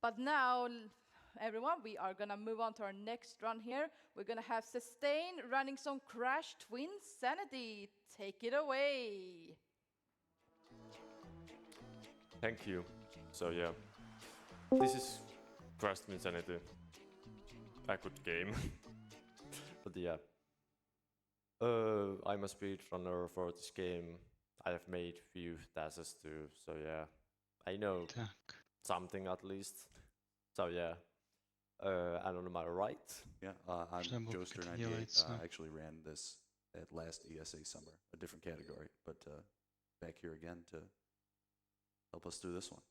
But now, everyone, we are gonna move on to our next run here. We're gonna have Sustain running some Crash Twinsanity. Take it away. Thank you. So yeah, this is Crash Twinsanity. A good game. But yeah. I'm a speedrunner for this game. I have made few tasks too, so yeah. I know Так. something at least. So yeah. And on my right, Yeah, I'm Что было, как это Joester98. делается? I actually ran this at last ESA summer, a different category, but back here again to help us through this one.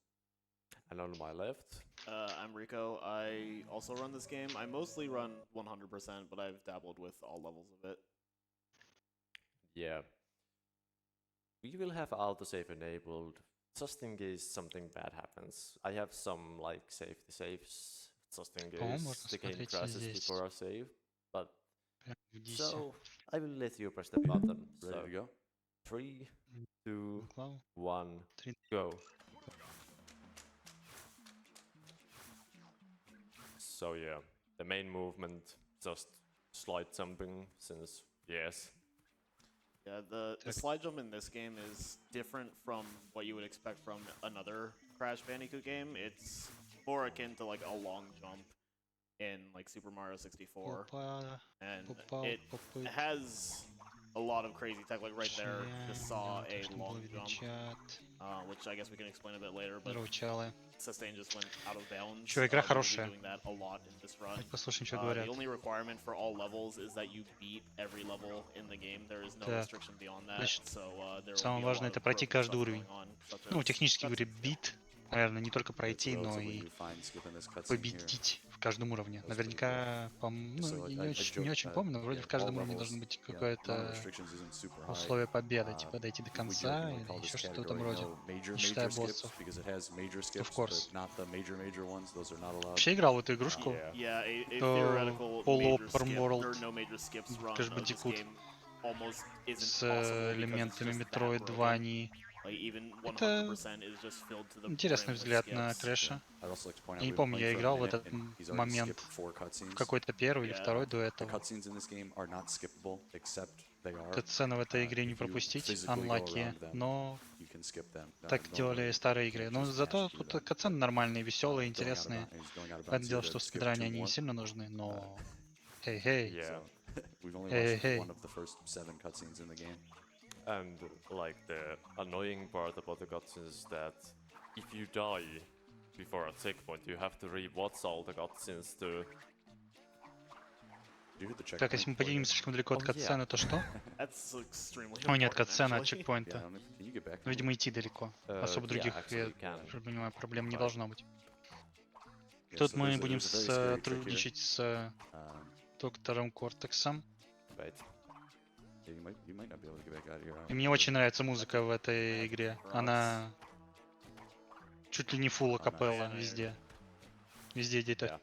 and on my left, I'm Rico. I also run this game. I mostly run 100%, but I've dabbled with all levels of it. yeah. We will have autosave enabled just in case something bad happens. I have some like safety saves just in По-моему, case можно the game смотреть crashes здесь. before I save. But Прям в дисе. so I will let you press the button. Ready So to go? 3, 2, Клаву. 1, 3. go. So yeah, the main movement just slide jumping since yes. Yeah, the slide jump in this game is different from what you would expect from another Crash Bandicoot game. It's more akin to like a long jump in like Super Mario 64, Опа. and Попал, it попыт. has a lot of crazy tech. Like right there, just saw a Что было long видно jump, чат. which I guess we can explain a bit later. But Здорово, чалы. Sustain just went out of bounds. Чё, игра We will be хорошая. doing that a lot in this run. Давайте послушаем, что The говорят. only requirement for all levels is that you beat every level in the game. There is no Так, restriction beyond that. значит, So there will самое be a важное lot это of пройти broken каждый stuff уровень. going on, such Ну, as технически говоря, cutscenes. бит. Наверное, не только It's пройти, но relatively и new find skipping this cutscene here. победить в каждом уровне. That's Наверняка, So ну, I не очень joked, помню, но вроде yeah, в каждом all уровне levels, должно быть yeah, amount of какое-то restrictions isn't super high. условие победы, типа дойти до We конца jokingly или call this еще что-то в этом category роде, no major не считая skips боссов. because it has major skips, course. but not the major ones. Those are not allowed. Вообще играл в эту игрушку. Yeah. Yeah, a То theoretical Polo major Open skip, World there are no major skips run Crash of this Bandicoot game almost isn't с possible because it's элементами just that Metroidvania. broken. Like even Это 100% is just filled to the интересный brim with взгляд на skips. Крэша. I'd also like to point out Я не we've been помню, playing я for a играл в minute, этот and he's already момент skipped 4 cutscenes. в какой-то первый или Yeah. второй до The этого. cutscenes in this game are not skippable, except they are. Катсцены в этой игре не If you пропустить, physically go unlucky, around them, но you can skip them. так делали Normally, старые you игры. can't Но just зато mash through тут them. катсцены нормальные, веселые, Going out of интересные. bounds- he's going out of bounds Понятное дело, here что to в skip спидране 2 они не more. сильно нужны, но... Хей-хей. Yeah. We've only Hey, watched hey. one of the first 7 cutscenes in the game. And like the annoying part about the cutscenes is that if you die before a checkpoint, you have to rewatch all the cutscenes to. Did you hit the checkpoint? Так, если мы before поднимем you- слишком далеко от Oh, катсцены, yeah. то что? That's extremely О, нет, important, катсцена от actually. Yeah, чекпоинта. can you get back? Ну, видимо, идти далеко. Особо Yeah, других, actually я you can. уже понимаю, проблем не Right. должно быть. Yeah, Тут so мы there's a- будем there's a very scary trick here. сотрудничать с Um, доктором Кортексом. Wait. yeah, you might not be able to get back out of here. I И don't мне know. очень нравится музыка в этой игре. Она чуть ли не фулл акапелла Она- везде. Везде где-то... Yeah.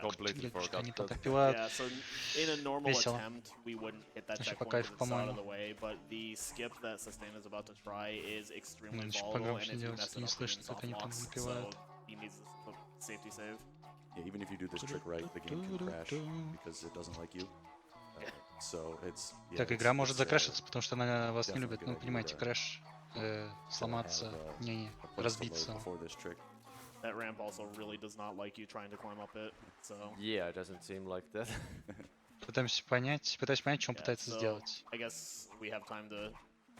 Completely Что forgot они там that. опевают. Yeah, so in a normal Весело. attempt, we wouldn't hit that Вообще по checkpoint кайфу, because it's out of по-моему. the way, but the skip that Sustain is about to try is extremely Надо ещё volatile, погромче and if you делать, mess it не up, слышно, the как они game там soft locks, напевают. so he needs a safety save. Yeah, even if you do this trick right, the game can crash because it doesn't like you. So it's yeah, Так, it's- игра может it's, закрашиться, потому что она вас не definitely любит. good Ну, idea понимаете, to- крэш, to сломаться, have, не, a place to load разбиться. before this trick. That ramp also really does not like you trying to climb up it, so... Yeah, it doesn't seem like that. Пытаюсь понять, что он Yeah, пытается so сделать. I guess we have time to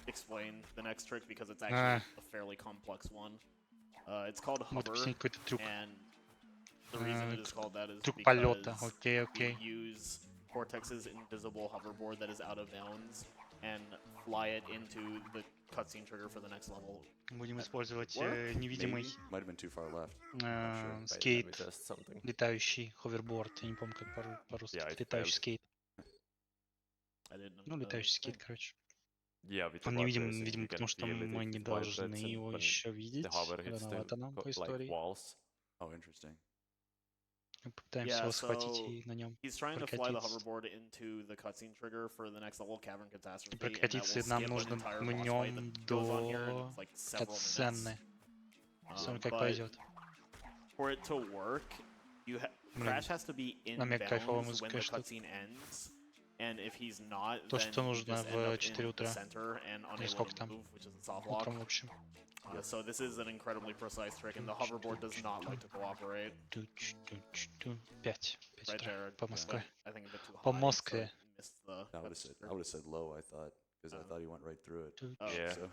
explain the next trick because it's actually Ah. a fairly complex one. It's called Вот hover, объяснить какой-то трюк. and the reason it is called that is Трюк полета, because окей, we окей. use Cortex's invisible hoverboard that is out of bounds and fly it into the cutscene trigger for the next level. Будем использовать Work? невидимый Maybe. Might have been too far left. Wait, let me скейт, test something. летающий ховерборд. Я не помню, как по-русски. Yeah, it Летающий failed. скейт. I didn't know Ну, that летающий was a скейт, thing. короче. Yeah, with the Он невидим, vibrations, видимо, you can потому что feel it мы if не it должны vibrates and его when еще видеть. the hover hits Рановато the нам по like истории. walls. Oh, interesting. Попытаемся Yeah, его схватить so и на нем He's trying to fly the прокатиться. hoverboard into the cutscene trigger for the next level, Cavern Catastrophe, И and that will прокатиться нам skip an нужно entire на boss fight нем that goes on here, and до it's like several катсцены. minutes. Смотрим, как But пойдет. for it to work, Crash has to be in Намек кайфовая bounds when музыка, the что cutscene ends, and if he's not, То, then что you нужно just в end up 4 in the утра. center and unable сколько to там? move, which is a soft lock. Утром, в общем. So this is an incredibly precise trick, and the hoverboard does not like to cooperate. 5 Right утра there, по Москве. I think a bit too high. По so Москве. it missed the I would have said low. I thought because I thought he went right through it. Oh. Yeah. So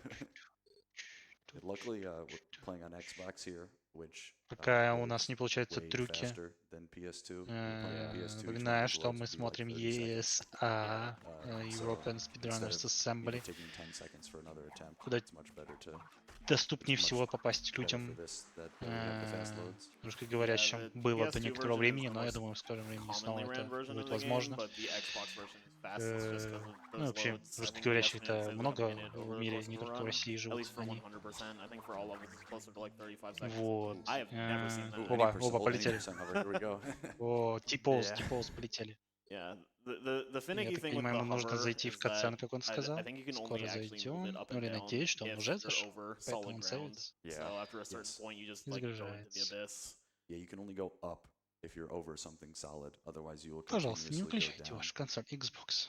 luckily, we're playing on Xbox here, which Пока у goes нас не получаются way трюки, faster than PS2. We're playing on PS2, trying напоминаю, to get что worlds мы to be like смотрим 30 seconds. ESA, So European instead Speedrunners of, Assembly, taking 10 seconds for another attempt, куда it's much better to доступнее much всего попасть better for людям. this that we have the fast loads. Русскоговорящим было до PS2 некоторого version is времени, the но я most думаю, в скором времени снова commonly ran это version будет of the game, возможно. but the Xbox version is fastest just because of Ну, those вообще, loads. I think the русскоговорящих-то estimates is много a minute в over the мире, course не of a только в run, России at живут least for они. 100%. I think for all levels it's closer to like 35 seconds. Вот. I have never seen that. Оба 90% полетели. hover, here we go. О, T-Pose, Yeah. T-Pose полетели. Yeah, the Я finicky так thing with понимаю, the ему нужно hover зайти is в катсцену, that как он I сказал. think you can only Скоро actually move зайдем. it up Ну and или down надеюсь, что он if уже you're зашел. over Поэтому solid он ground. заведется. Yeah. So after a certain Yes. point, you just like go into the Загружается. abyss. Yeah, you can only go up if you're over something solid. Otherwise, you will Пожалуйста, не continuously go выключайте down. вашу консоль Xbox.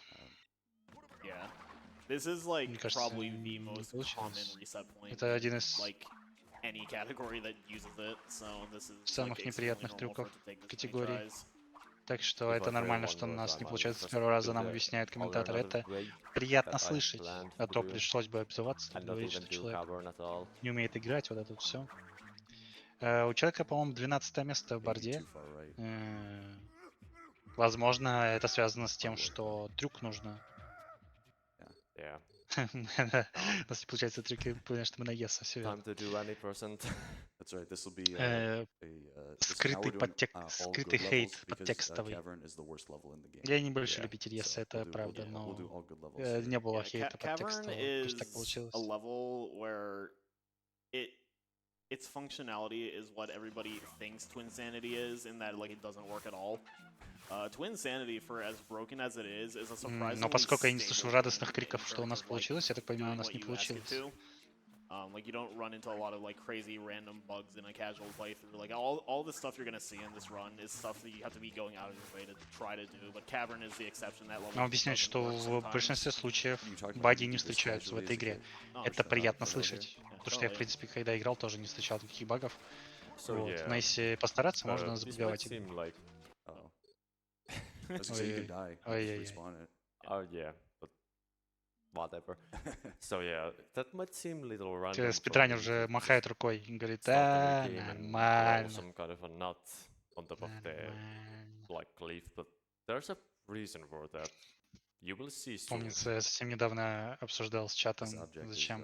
Yeah, this is like Мне кажется, probably the не most получилось. common reset point. Это in, один из like any category that uses it. So this is самых like, extremely неприятных normal трюков for it to take this many категории. tries. Так что If это I нормально, feel что у one нас more не time, получается с I'll первого раза, just нам do the объясняет комментатор. other Это way приятно that I слышать, planned а to то do, пришлось бы обзываться, and not говорить, even что do человек cavern at all. не умеет играть, вот это все. У человека, по-моему, 12 место в Maybe борде. too far right. Возможно, это связано с тем, что трюк нужно. Yeah. У нас не получается трюки, потому что мы на ЕСа, все Time верно. to do any percent. That's right. This will be Скрытый подтекст, скрытый хейт подтекстовый. Cavern is the worst level in the game. Я не больше Yeah. любитель So ЕСа, это we'll do правда, all но good levels. не было Yeah, хейта Cavern подтекстового, просто так is получилось. a level where its functionality is what everybody thinks Twinsanity is, in that like it doesn't work at all. Twinsanity, for as broken as it is a surprisingly Но поскольку я не слышу stable радостных game криков, in что у terms нас of, like, получилось, я так понимаю, у doing нас what не you ask it получилось. to. Like you don't run into a lot of like crazy random bugs in a casual playthrough. Like all the stuff you're gonna see in this run is stuff that you have to be going out of your way to try to do. But Cavern is the exception. That level Нам объясняют, doesn't что work в sometimes. большинстве случаев You talked about баги you не did this встречаются в casually этой as a игре. kid. Oh, Это shut up. приятно Over here. слышать. Yeah, Потому что я, в totally. принципе, когда играл, тоже не встречал таких багов. So Вот. yeah. Но если постараться, можно This might забаговать игру. seem like Oh. I was gonna say you could die. Ой, Just ой, ой. respawn it. oh yeah, but whatever. So yeah, that might seem a little random. Тебе for спидранер me to уже just махает рукой и говорит, start a да, new game and roll нормально. some kind of a nut on top of the Нормально. like cliff, but there's a reason for that. You will see soon. Помнится, я совсем недавно обсуждал с чатом, This object is, зачем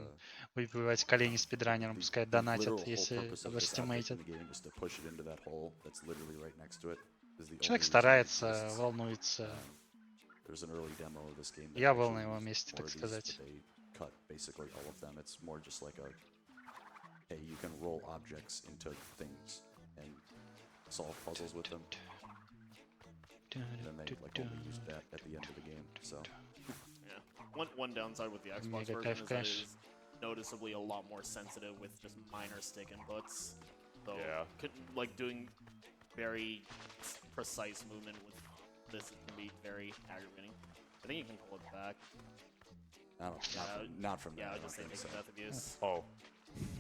выбивать колени спидранерам, пускай the донатят, literal whole если purpose of this object overestimated. in the game is to push it into that hole that's literally right next to it. Is the only Человек reason it старается, exists. волнуется. There's an early demo of this game that Я был actually на его used месте, more так of these, сказать. but they cut basically all of them. It's more just like a, hey, you can roll objects into things and solve puzzles with them. And then they like only use that at the end of the game. So Yeah. One downside with the Xbox Mega version is that Cash. it is noticeably a lot more sensitive with just minor stick inputs. So Yeah. like doing very precise movement with this can be very aggravating. I think you can pull it back. I don't, Yeah, not from that. Yeah, I I don't just say think take so. death abuse. Oh,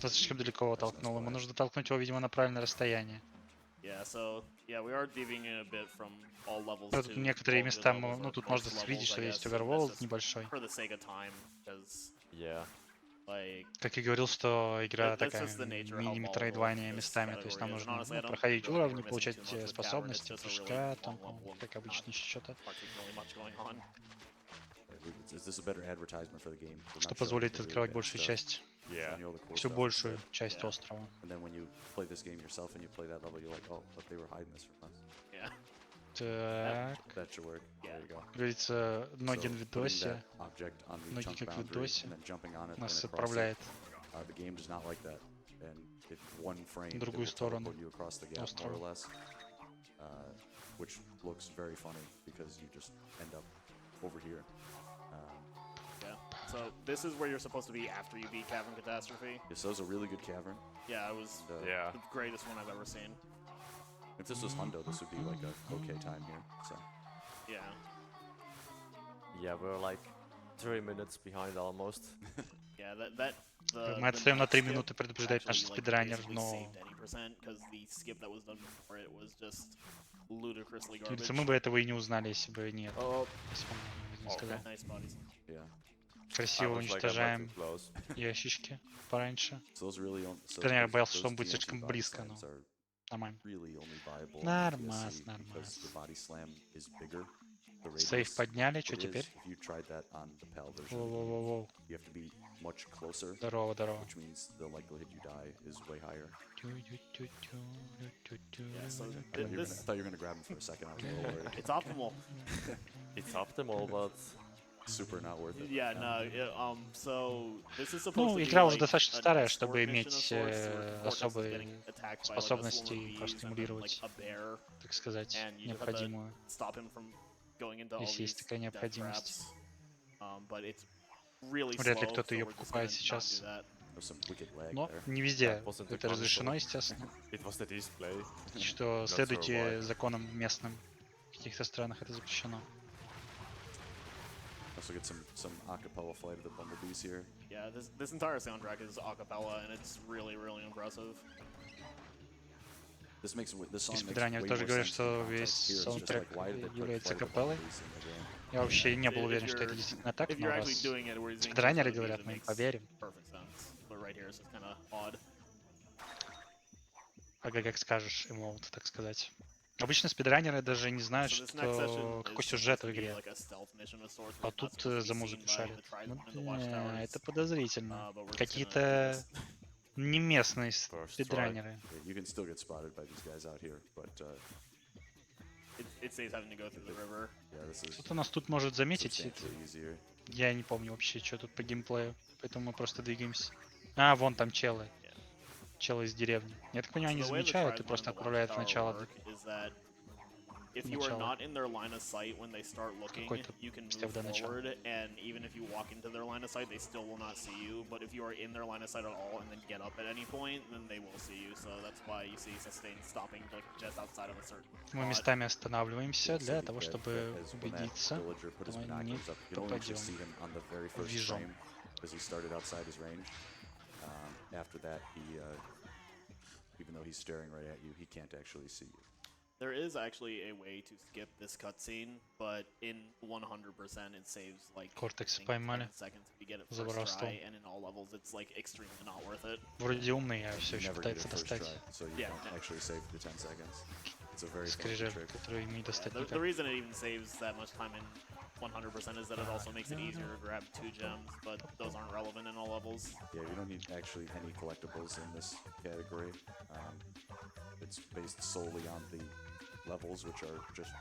Ты слишком далеко его толкнул, ему нужно толкнуть его, видимо, на правильное расстояние. Yeah, so yeah, we are deviating a bit from all levels. Ну, тут to некоторые all good места, levels ну, or тут most можно levels, видеть, I что есть guess, and that's оверволд just небольшой. for the sake of time, because yeah. like Как и говорил, что игра that's такая just the nature of how мини-метроидвания volatile this местами, то есть нам category is. And нужно honestly, I don't проходить feel like уровни, we're missing получать too much with Cavern. It's способности, just a really прыжка, там, long level как with обычно, not еще что-то, particularly much going on. Is this a better advertisement for the game? We're что not showing позволит the really открывать bad большую stuff, часть, Yeah. showing you all the cool всю stuff большую instead. часть Yeah. острова. And then when you play this game yourself and you play that level, you're like, oh, but they were hiding this from us. Yeah. Так, That should work. Yeah. There you go. как говорится, ноги So в putting видосе, that object on the ноги chunk как в boundary видосе, and then jumping on it нас and across it. отправляет The game does not like that. And in one frame, it другую will сторону teleport you across the gap, more острова. or less. Which looks very funny because you just end up over here. So this is where you're supposed to be after you beat Cavern Catastrophe. Yes, that was a really good cavern. Yeah, it was Yeah. the greatest one I've ever seen. If this was Hundo, this would be like a okay time here. So Yeah. Yeah, we're like 3 minutes behind almost. Yeah, Мы отстаем на 3 минуты, предупреждает наш actually, спидранер, basically но... saved any percent because the skip that was done before it was just ludicrously Как garbage. говорится, мы бы этого и не узнали, если бы нет. Oh, Если бы он не сказал. Nice bodies. yeah. I Красиво was like about уничтожаем to close. ящички пораньше. So those really only. So Спидранер those- боялся, что those он будет TNT слишком body близко, но slams are нормально. really only viable on Нормас, TSC because нормас. the body slam is bigger. The Сейф radius подняли, что it is. теперь? If you tried that on the PAL version, Воу-воу-воу. you have to be much closer, Здорово, здорово. which means the likelihood you die is way higher. Yeah, so I thought you were gonna grab him for a second. I was a little worried. It's optimal. It's optimal, but Super not worth it. Yeah, no. So this is supposed Ну, to be игра уже like достаточно an старая, escort чтобы mission of иметь sorts, where Cortex is особые getting attacked by, like, a способности swarm of bees and then, простимулировать, like, a bear, так сказать, and you just have to необходимую. stop him from going into all Если these есть такая death необходимость. traps. But it's really Вряд ли slow, кто-то so ее we're just покупает gonna not сейчас. do that. There's some wicked lag Но there. не везде That wasn't the это разрешено, console. естественно. it was the display. Что Not sure следуйте why. законам местным. В каких-то странах это запрещено. Also get some acapella flight of the bumblebees here. Yeah, this entire soundtrack is a cappella, and it's really, really impressive. This makes this И song makes спидранеры way тоже more говорят, sense что in context. весь Here it's just саундтрек like, why did they put является Flight of the капеллой. Bumblebees in the game? Я вообще не был If уверен, что you're- это действительно так, If но you're раз actually doing it where he's спидранеры говорят, мы им поверим. perfect sense. But right here it's just kind of odd. Ага, как скажешь, эмоут, так сказать. Обычно спидранеры даже не знают, So this next session что is какой supposed сюжет to в be игре. like a stealth mission of sorts, А where you're not тут supposed to за be музыку seen by шарят. the tribesmen Вот, in the watchtowers. это подозрительно. But we're just gonna Какие-то do this. не местные First спидранеры. Yeah, you can still get spotted by these guys out here, but It saves having to go through the river. yeah, this is Кто-то нас тут может заметить. substantially easier. Я не помню вообще, что тут по геймплею, поэтому мы просто двигаемся. А, вон там челы. Челы из деревни. Я так понимаю, So они the way the замечают и tribesmen просто in the отправляют в watchtower начало. work is that if you are Начало. not in their line of sight when they start looking, Какой-то you can move псевдоначало. forward, and even if you walk into their line of sight, they still will not see you. But if you are in their line of sight at all and then get up at any point, then they will see you. So that's why you see Sustain stopping like just outside of a certain Мы spot. местами останавливаемся So для that- того, that- чтобы that is when that убедиться. villager put his что мы не binoculars up. You can only actually попадем see him on the very first вижу. frame because he started outside his range. After that, he even though he's staring right at you, he can't actually see you. There is actually a way to skip this cutscene, but in 100% it saves like Cortex I think, поймали. 10 seconds if you get it За first воровством. try, and in all levels it's like extremely not worth it. Вроде умный, а все You еще never get it пытается first достать try, so you Yeah, don't no. actually save the 10 seconds. It's a very funky скрижаль, trick. которую не Yeah, достать the никак. reason it even saves that much time in 100% is that it also makes it easier to grab 2 gems, but those aren't relevant in all levels. Yeah, you don't need actually any collectibles in this category. It's based solely on the levels, which are just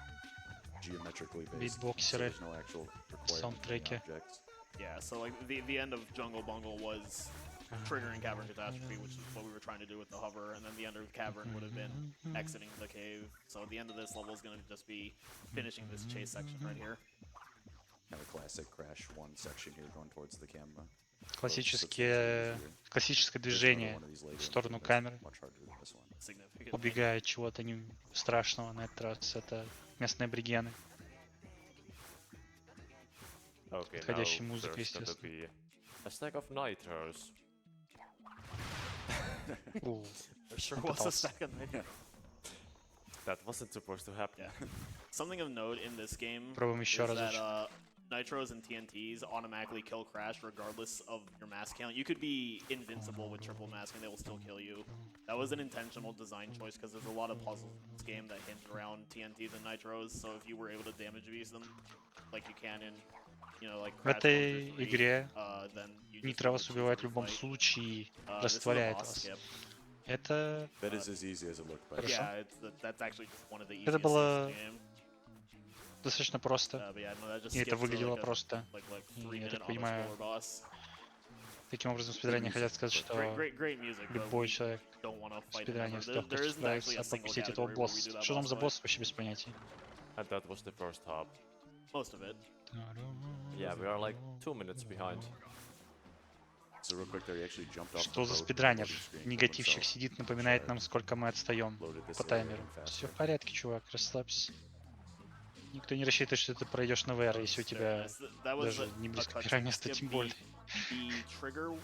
geometrically based. So Битбоксеры, there's no actual requirement for any саундтреки. objects. Yeah, so like the end of Jungle Bungle was triggering Cavern Catastrophe, which is what we were trying to do with the hover, and then the end of Cavern would have been exiting the cave. So the end of this level is going to just be finishing this chase section right here. Kind of classic Crash 1 section here going towards the camera. Классическое движение в сторону камеры, Significant. убегая от чего-то не страшного на этот раз. Это местные аборигены. Okay, Подходящей now музыкой, there's gonna естественно. be a stack of nitros. У, There sure он was a пытался. second there. That wasn't supposed to happen. Yeah. Something of note in this game Пробуем is еще that разочек. Nitros and TNTs automatically kill Crash regardless of your mass count. You could be invincible with triple mask and they will still kill you. That was an intentional design choice because there's a lot of puzzles in this game that hinge around TNTs and Nitros. So if you were able to damage abuse them like you can in, like В Crash этой 1 through 3, игре then you just Нитро вас choose убивает в to любом fight. случае, This is a растворяет boss вас. skip. Это That is as easy as it looked, by the way. Хорошо. Yeah, that's actually just one of the Это easiest было skips in the game. достаточно просто. But yeah, no, that just И это skips to, выглядело like a просто. like И 3 я minute так понимаю, auto-scroller boss. таким образом спидранеры хотят сказать, что Great music, but любой we человек don't want to fight спидранер с another. There легкостью isn't actually справится a single пропустить этого category where we босса. do that Что там boss за fight. босс, вообще без понятия. And that was the first hub. most of it. Yeah, we are like 2 minutes behind. So real quick there, he actually jumped off Что the за boat, спидранер? loading screen, killed Негативщик himself, сидит, напоминает нам, сколько мы отстаем loaded this по area таймеру. even Все в faster. порядке, чувак, расслабься. Никто не рассчитывает, что ты пройдешь на VR, если у Very тебя nice. That was даже не a близко cutscene первое место, skip. тем более. The trigger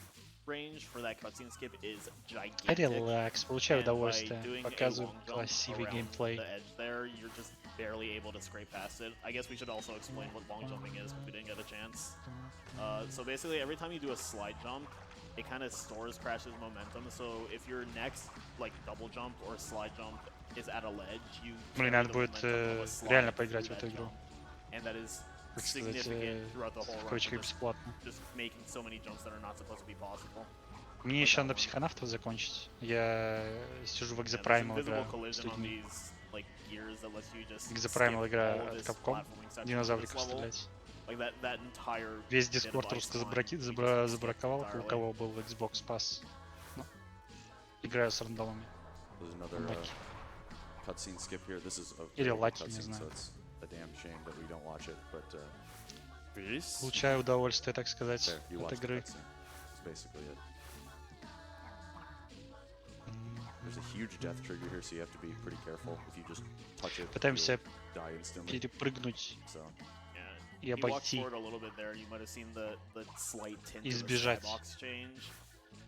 range for that cutscene skip is gigantic. Релакс, получай And by удовольствие, doing a показываю long jump красивый around геймплей. the edge there, you're just barely able to scrape past it. I guess we should also explain what long jumping is, because we didn't get a chance. So basically, every time you do a slide jump, it kind of stores Crash's momentum. So if your next like double jump or slide jump is at a ledge, you Блин, carry надо the будет momentum of a slide реально through поиграть в that эту игру. jump. And that is Так сказать, significant throughout the whole в run. кавычках For бесплатно. just making so many jumps that are not supposed to be possible. Мне еще надо психонавтов закончить. Я сижу в Yeah, there's Exoprimal, invisible играю с collision on людьми. these like gears that lets you just Exoprimal skip игра all of от this Capcom. platforming section of this Динозавриков level. стрелять. Like that entire Весь bit of Дискорд ice русско line, you just skipped забраковал, у entirely. кого был Xbox Pass. Ну, играю с рандомами. There's another Unlucky. cutscene skip here. This is a Или very good lucky, не cutscene, знаю. so it's a damn shame that we don't watch it. But Peace. Получаю удовольствие, так сказать, there, you от watch the игры. cutscene. That's basically it. There's a huge death trigger here, so you have to be pretty careful. If you just touch it, Пытаемся you'll die instantly. перепрыгнуть So Yeah. и You walked обойти. forward a little bit there. You might have seen the slight tint of the Избежать. skybox change.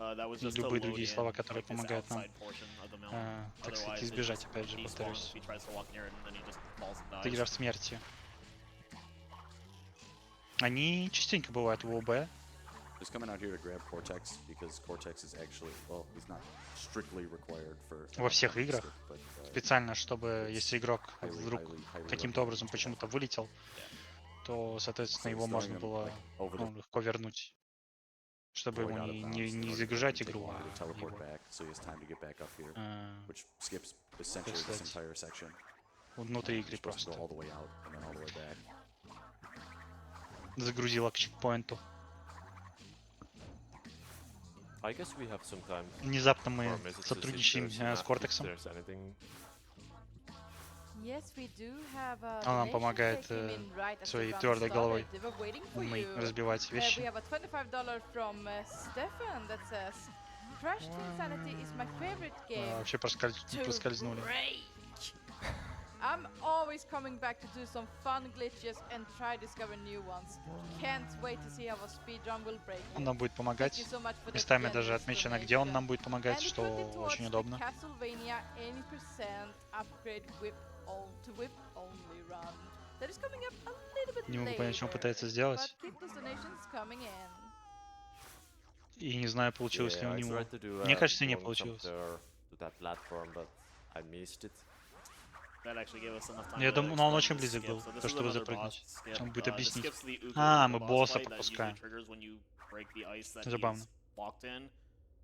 That was И just to любые load другие in, слова, которые like, this помогают нам, outside portion of the mountain. так сказать, Otherwise, it избежать, just опять же, despawns повторюсь. if he tries to walk near it, and then he just falls and Это игра в dies. смерти. Они частенько бывают в ОБ. just coming out here to grab Cortex because Cortex is actually, well, he's not strictly required for Во всех every играх. skip, but, Специально, чтобы если игрок highly, вдруг highly каким-то recommended. образом почему-то вылетел, то, соответственно, So его he's можно throwing him, было like, over the легко вернуть. Чтобы going ему out of bounds in не order to загружать take игру, longer а to teleport его back, so he has time to get back up here, а, which skips essentially this сказать, entire section. внутри You're игры supposed to go просто. all the way out and then all the way back. Загрузила к чекпоинту. I guess we have some time Внезапно мы for messages if сотрудничаем there's с Кортексом. if there's anything. Yes, we do have a Он нам donation помогает that came in right as the своей round твердой головой started. They were waiting for умной you. разбивать We вещи. have a $25 from Stefan that says, Crash Twinsanity is my favorite game. Вообще To проскользнули. break. I'm always coming back to do some fun glitches and try discover new ones. Can't wait to see how a speedrun will break Он you. нам будет Thank помогать. you so much for that Местами даже generous отмечено, где он donation. нам будет помогать, And что we put it towards очень the удобно. Castlevania 80% upgrade whip to whip only run. That is coming up a little bit Не могу понять, что он later, пытается сделать. but keep those donations coming in. И не знаю, получилось ли Yeah, у I него. tried to do Мне a кажется, не long jump получилось. there to that platform, but I missed it. That actually gave us enough time Я to думаю, но он explain очень this близок skip. был, So this то, is чтобы another запрыгнуть. boss skip. Он будет This объяснить. skips the Uka А, Uka мы boss босса fight that usually пропускаем. triggers when you break the ice that Забавно. he's locked in.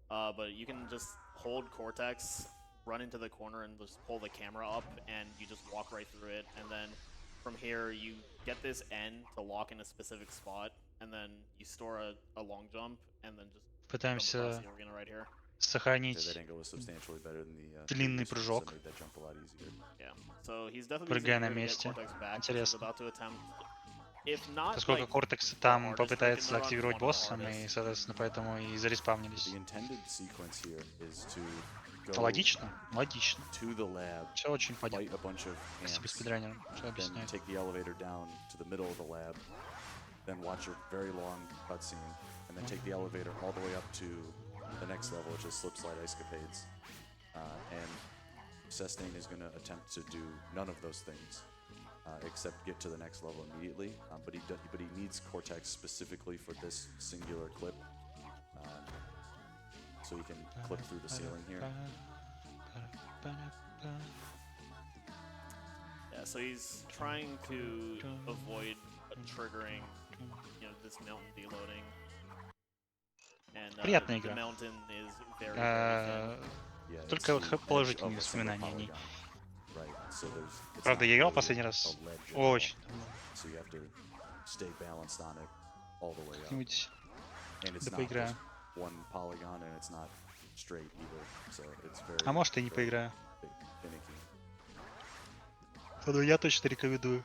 But you can just hold Cortex, run into the corner, and just pull the camera up, and you just walk right through it. And then from here, you get this N to lock in a specific spot, and then you store a long jump, and then just jump across Пытаемся the arena right here. Yeah, сохранить that angle was substantially better than the длинный previous one, so прыжок. it made that jump a lot easier. Yeah. So he's definitely Прыгая using на here to get месте. Cortex back. He's Интересно. about to attempt, if not Поскольку like Кортекс the там hardest попытается trick in the run, активировать one of the босса, мы, hardest. соответственно, поэтому и зареспавнились. The intended sequence here is to Это go логично? Логично. to the lab, Все очень fight понятно. a bunch of Спасибо ants, спидранерам, что then объясняют. take the elevator down to the middle of the lab, then watch a very long cutscene, and then take the elevator all the way up to the next level, which is Slip Slide Escapades. And Sustain is going to attempt to do none of those things, except get to the next level immediately. But he needs Cortex specifically for this singular clip, so he can clip through the ceiling here. Yeah, so he's trying to avoid triggering, this mountain deloading. And Приятная the игра. mountain is very, very thin. Yeah, it's Только the edge of положительные a single воспоминания о ней. polygon, right? So it's Правда, not я играл really последний a раз ledge at all. очень давно. So you have to stay balanced on it all the way up. Как-нибудь And it's да not поиграю. just one polygon, and it's not straight either. So it's very. А может, и не very поиграю. finicky. Но я точно рекомендую.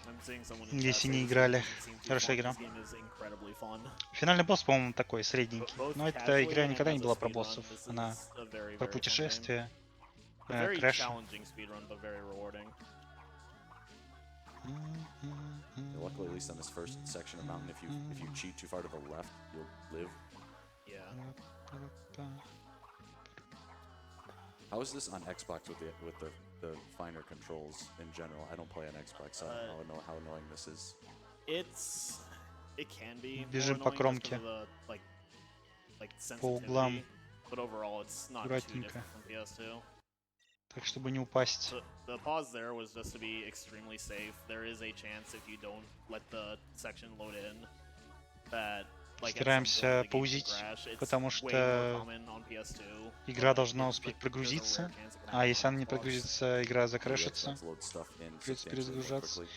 And seeing someone in chat Если say не this game играли. doesn't seem too Хорошая fun. игра. This game is incredibly fun. Финальный босс, по-моему, такой, средненький. Both Но эта casually игра and никогда не as a была про speedrun, боссов. this Она is a very, про very fun game. путешествие, A very крэш. challenging speedrun, but very rewarding. Yeah, luckily, at least on this first section of mountain, if you cheat too far to the left, you'll live. Yeah. How is this on Xbox with the finer controls in general? I don't play on Xbox, so I don't know how annoying this is. It can be more Бежим по annoying just кромке. 'cause of the like углам. sensitivity, but overall it's not too Аккуратненько. different from PS2. Так, чтобы не упасть. The pause there was just to be extremely safe. There is a chance if you don't let the section load in that like at some Стараемся point the game can паузить, crash. It's потому way что more common on PS2, игра but должна it's успеть like there's a прогрузиться, rare chance it can а happen если on она не Xbox. прогрузится, игра The закрэшится, Xbox loads stuff in придется substantially more перезагружаться. quickly.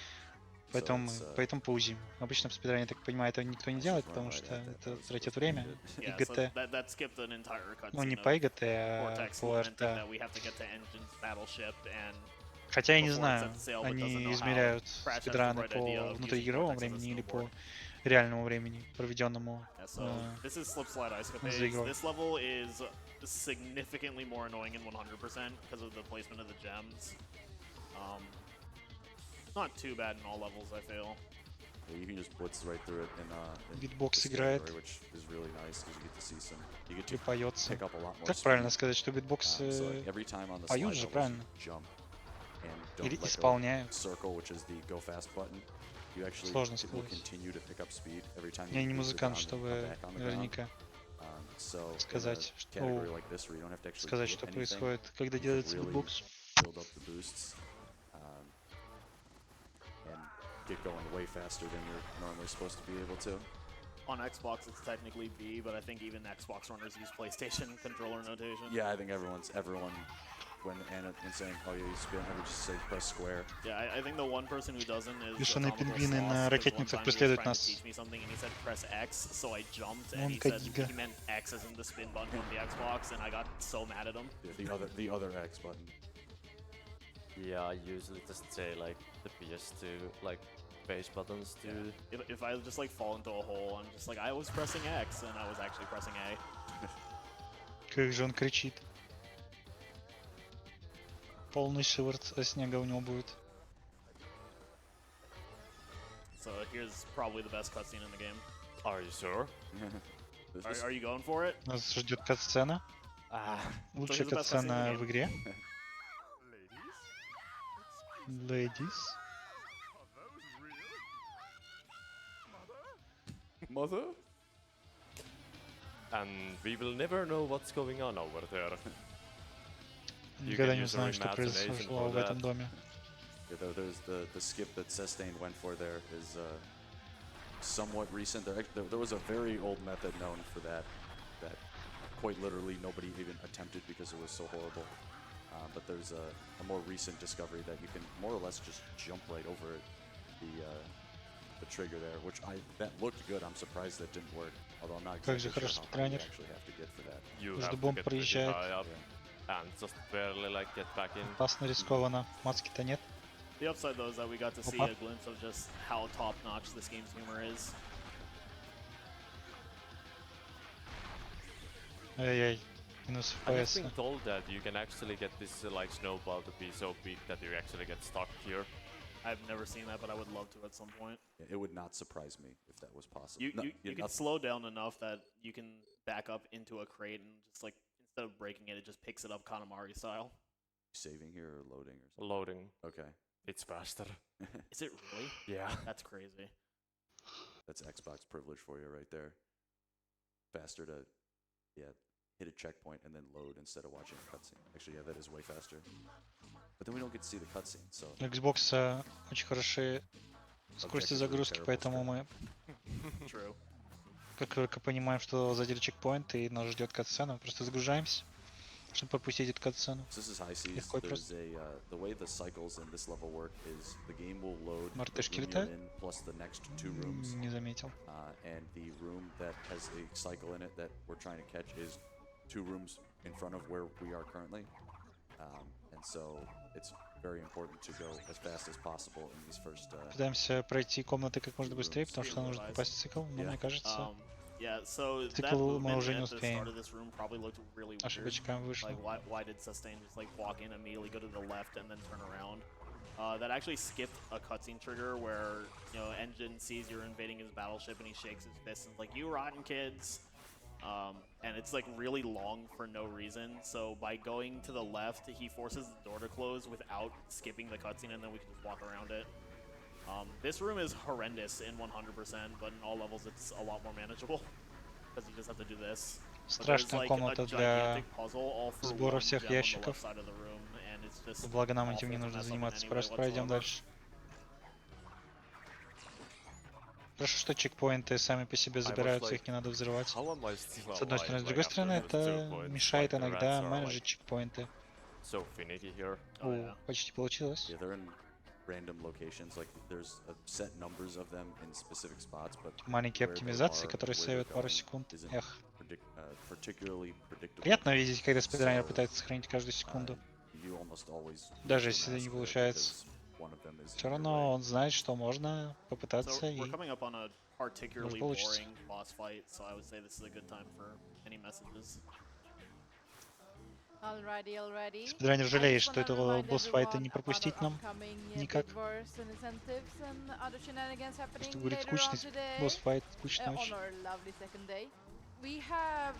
Поэтому, So it's, поэтому паузим. Обычно в спидрании, я так понимаю, этого никто не it's делает, just run потому right что at that. That это was тратит supposed to be время. good. И Yeah, so ГТ, that skipped an entire ну не cutscene по of ИГТ, а Cortex по lamenting РТ. that we have to get to Engine's battleship, and Хотя я не before it's знаю, set to sail, but doesn't они know how. измеряют Crash has the спидраны bright idea по of using внутриигровому Cortex as a времени или по snowboard. реальному времени, проведенному Yeah, so this is Slip Slide Ice за Capades. игрой. This level is significantly more annoying in 100% because of the placement of the gems. Not too bad in all levels, I feel. Yeah, you can just blitz right through it in Битбокс this играет. category, which is really nice because you get to see some, you get И to поется. pick up a lot more Как speed. правильно сказать, что битбокс So like every time on the поют slide же, levels, правильно? you jump and Или don't let go исполняют. of circle, which is the go fast button. You actually Сложно it will сказать. continue to pick up speed every time Я you не leave the музыкант, ground and come чтобы back on the ground. наверняка So сказать, in a category like this where you don't have to actually сказать, get что anything, происходит, когда you can делается really битбокс. build up the boosts and get going way faster than you're normally supposed to be able to. On Xbox, it's technically B, but I think even Xbox runners use PlayStation controller notation. Yeah, I think everyone when saying, oh yeah, you spin, I would just say press square. Yeah, I think the one person who doesn't is Бешеные Atomical пингвины Sloth, на 'cause one ракетницах time he was преследуют trying to нас. teach me something and he said press X, so I jumped and Вон he said Кадига. he meant X as in the spin button on the Xbox, and I got so mad at him. The other X button. Yeah, I usually just say like the PS2 like base buttons to. If I just like fall into a hole, I'm just like I was pressing X and I was actually pressing A. Как же он кричит. Полный шиворот снега у него будет. So here's probably the best cutscene in the game. Are you sure? Are you going for it? Нас ждет катсцена. Ah, Лучшая here's the best cutscene in the катсцена game. в игре. Ladies. Mother? and we will never know what's going on over there. Никогда can не use узнаем, your что imagination произошло for в этом that. доме. Yeah, there's the skip that Sustain went for there is somewhat recent. There was a very old method known for that quite literally nobody even attempted because it was so horrible. But there's a more recent discovery that you can more or less just jump right over it, the trigger there, which that looked good. I'm surprised that didn't work. Although I'm not Как же exactly хорошо sure how high you тренер. actually have to get for that. You Между have to бомб get pretty проезжает. high up and just barely like get back in. Опасно, рискованно. Маски-то нет. The upside though is that we got to see Опа. a glimpse of just how top-notch this game's humor is. Ай-яй. Минус I have FPS. been told that you can actually get this like snowball to be so big that you actually get stuck here. I've never seen that, but I would love to at some point. Yeah, it would not surprise me if that was possible. You No, you, yeah, you can nothing- slow down enough that you can back up into a crate and just like instead of breaking it, it just picks it up Kanamari style. saving here or loading or something. Loading. Okay. It's faster. Is it really? Yeah. That's crazy. That's Xbox privilege for you right there. Faster to, hit a checkpoint and then load instead of watching a cutscene. Actually, yeah, that is way faster. But then we don't get to see the cutscene, so Xbox очень хорошие скорости Objectively загрузки, terrible поэтому script. мы, True. как только понимаем, что задели чекпоинт и нас ждет катсцена, мы просто загружаемся, чтобы пропустить эту катсцену. this is high seas. Легко и There's просто. the way the cycles in this level work is the game will load the Мартышки room you're летают? in plus the next two rooms. Не заметил. And the room that has a cycle in it that we're trying to catch is two rooms in front of where we are currently. And And so it's very important to go as fast as possible in these first. Пытаемся пройти комнаты как можно быстрее, потому что нам нужно Stream попасть в цикл, но Yeah. мне кажется, Yeah, so that цикл мы movement уже не at the успеем. start of this room probably looked really weird. Ошибочка вышла. Like, why did Sustain just like walk in immediately, go to the left, and then turn around? That actually skipped a cutscene trigger where, you know, Engine sees you're invading his battleship and he shakes his fist and is like, "You rotten kids!" And it's like really long for no reason. So by going to the left, he forces the door to close without skipping the cutscene, and then we can just walk around it. This room is horrendous in 100%, but in all levels it's a lot more manageable because you just have to do this. But there's Страшная like a комната для gigantic puzzle all for сбора one всех gem on the left ящиков. side of the room, and it's just Благо нам этим awful не to нужно mess up in заниматься, any way просто пройдем whatsoever. дальше. Хорошо, что чекпоинты сами по себе забираются, их не надо взрывать. How am I still С одной alive, стороны. С like, другой after стороны, those 2 это points? мешает Like, the иногда rats are, менеджить like, чекпоинты. so finicky here. Oh, О, yeah. почти получилось. Yeah, they're in random locations. Like there's a set numbers of them in specific spots, but Маленькие where they оптимизации, are, которые where they're сейвят пару going секунд. isn't Эх. particularly predictable. Приятно видеть, когда спидранер So, пытается сохранить каждую секунду. You almost always Даже lose если the не mask there получается. because one of them is Все in your way. равно он знает, что можно So попытаться we're и... coming up on a particularly получится. boring boss fight, so I would say this is a good time for any messages. Alrighty. Спидранер I жалеет, just что wanna этого remind босс-файта everyone не about пропустить our нам. upcoming, никак. bid-wars and incentives and other shenanigans Просто happening будет later on скучный today, босс-файт, скучный on очень. our lovely second day. We have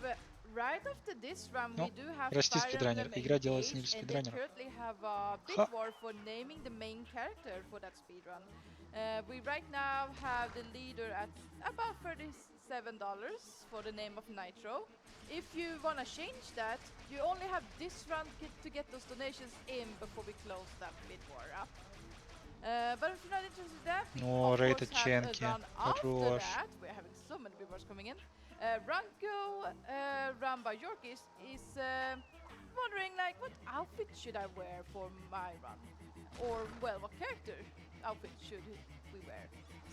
right after this run Ну, we do have прости, Fire спидранер, Emblem игра делается не Engage, без and they спидранера. currently have a bid Ха. war for naming the main character for that speedrun. We right now have the leader at about $37 for the name of Nitro. If you wanna change that, you only have this run to get those donations in before we close that bid war up. But if you're not interested in that, we О, of рейд course от have a Ченки. run after Хорош. that. We're having so many bid wars coming in. Ranko, run by Yorkis, is wondering like, what outfit should I wear for my run? Or, well, what character outfit should we wear?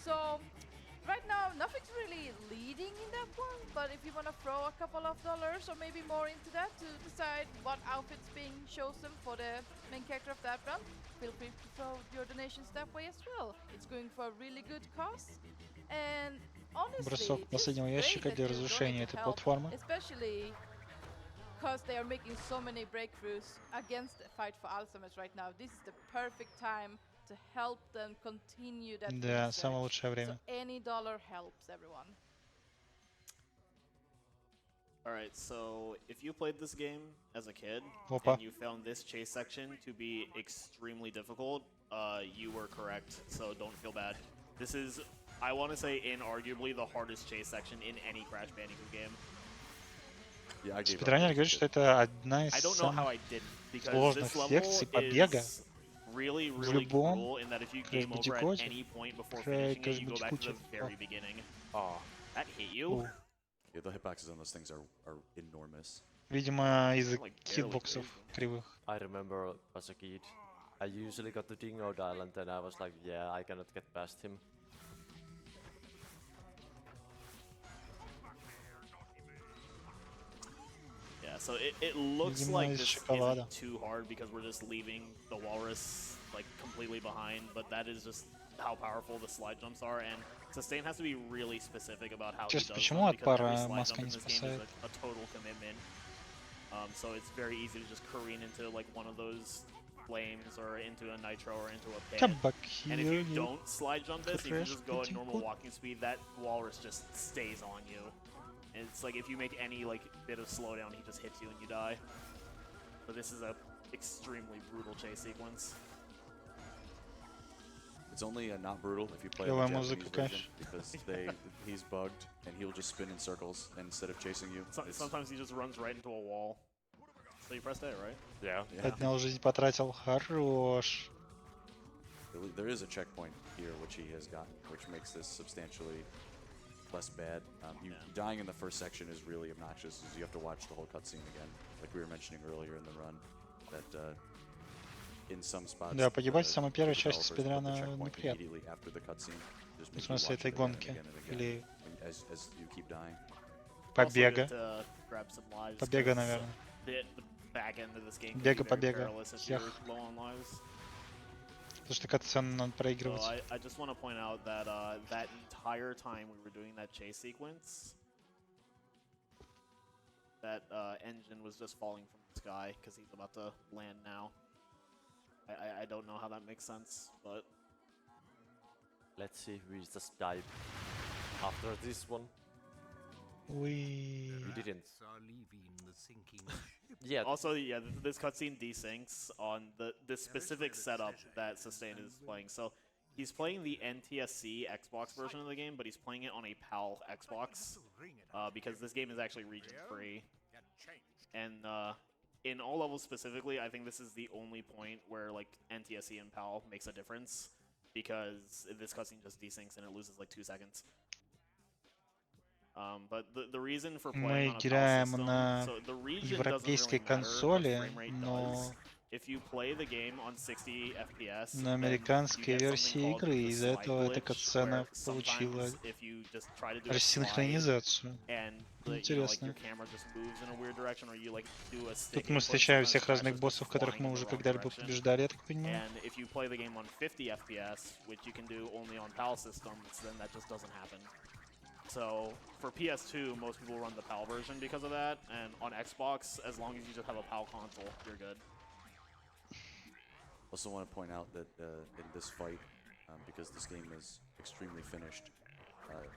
So, right now, nothing's really leading in that one, but if you want to throw a couple of dollars or maybe more into that to decide what outfit's being chosen for the main character of that run, feel free to throw your donations that way as well. It's going for a really good cause. And honestly, Бросок it's последнего great ящика that для you разрушения donate to этой help, платформы. especially because they are making so many breakthroughs against the fight for Alzheimer's right now. This is the perfect time to help them continue that Да, research. самое лучшее So время. any dollar helps everyone. Alright, so if you played this game as a kid Опа. and you found this chase section to be extremely difficult, you were correct, so don't feel bad. This is, I want to say, inarguably the hardest chase section in any Crash Bandicoot game. Yeah, I gave up Спидранер as a говорит, kid. что это одна из I don't know how самых I did because сложных this level секций побега is really, в really любом cruel in that if you Crash game over at Bandicooте, any point before Crash finishing it, you go back to the Bandicooте. very beginning. Oh, That hit you? О, Yeah, the hitboxes on those things are enormous. видимо, из-за Like, barely хитбоксов grazed кривых. I remember as a kid, I usually got to Dingo Island and I was like, yeah, I cannot get past him. Yeah, so it looks Видимо, like из this шоколада. isn't too hard because we're just leaving the walrus like completely behind, but that is just how powerful the slide jumps are, and Sustain has to be really specific about how he Честно, does почему them от because every пара slide маска jump in не this game is спасает? a total commitment. So it's very easy to just careen into like one of those flames or into a nitro or into a pit. Кабак And if you хилю. don't slide jump this, if you Crash just go at normal Bandicoot. walking speed, that walrus just stays on you. And it's like if you make any like bit of slowdown, he just hits you and you die. But this is a extremely brutal chase sequence. It's only not brutal if you play Клевая on the музыка, Japanese version конечно. because he's bugged and he'll just spin in circles and instead of chasing you. it's- Sometimes he just runs right into a wall. So you pressed A, right? Yeah. yeah. Отнял жизнь, потратил. Хорош. There is a checkpoint here which he has gotten, which makes this substantially less bad. You dying in the first section is really obnoxious, as you have to watch the whole cutscene again, like we were mentioning earlier in the run. That in some spots, Да, погибать в the самой первой части developers put the спидрана checkpoint неприятно. immediately after the cutscene, just В make you смысле watch этой it again and гонки. again and again Или as you keep dying. Also побега. good to grab some lives, Побега, 'cause наверное. The back end of this game can be Бега very побега perilous if you're всех. low on lives. Потому что катсцену надо So проигрывать. I just want to point out that that entire time we were doing that chase sequence, that engine was just falling from the sky because he's about to land now. I don't know how that makes sense, but Let's see if we just dive after this one. We We didn't. Are leaving the sinking ship. Yeah, also, yeah, this cutscene desyncs on the specific setup that Sustain is playing. So he's playing the NTSC Xbox version of the game, but he's playing it on a PAL Xbox because this game is actually region free. And in all levels specifically, I think this is the only point where like NTSC and PAL makes a difference because this cutscene just desyncs and it loses like 2 seconds. But the reason for playing Мы on a PAL играем system, на so the region doesn't европейской really matter, but консоли, frame rate но does. If you play the game on 60 FPS, на then you американской get something версии called игры, the из-за slide этого эта glitch, катсцена where получила sometimes if you just try to do a slide рассинхронизацию. and Интересно. your camera just moves in a weird direction, or you like do a stick Тут мы input, встречаем sometimes всех the разных crasher's боссов, just которых flying мы in the уже wrong когда-либо direction. побеждали, я так понимаю. And if you play the game on 50 FPS, which you can do only on PAL systems, then that just doesn't happen. So for PS2, most people run the PAL version because of that, and on Xbox, as long as you just have a PAL console, you're good. Also want to point out that in this fight, because this game is extremely finished,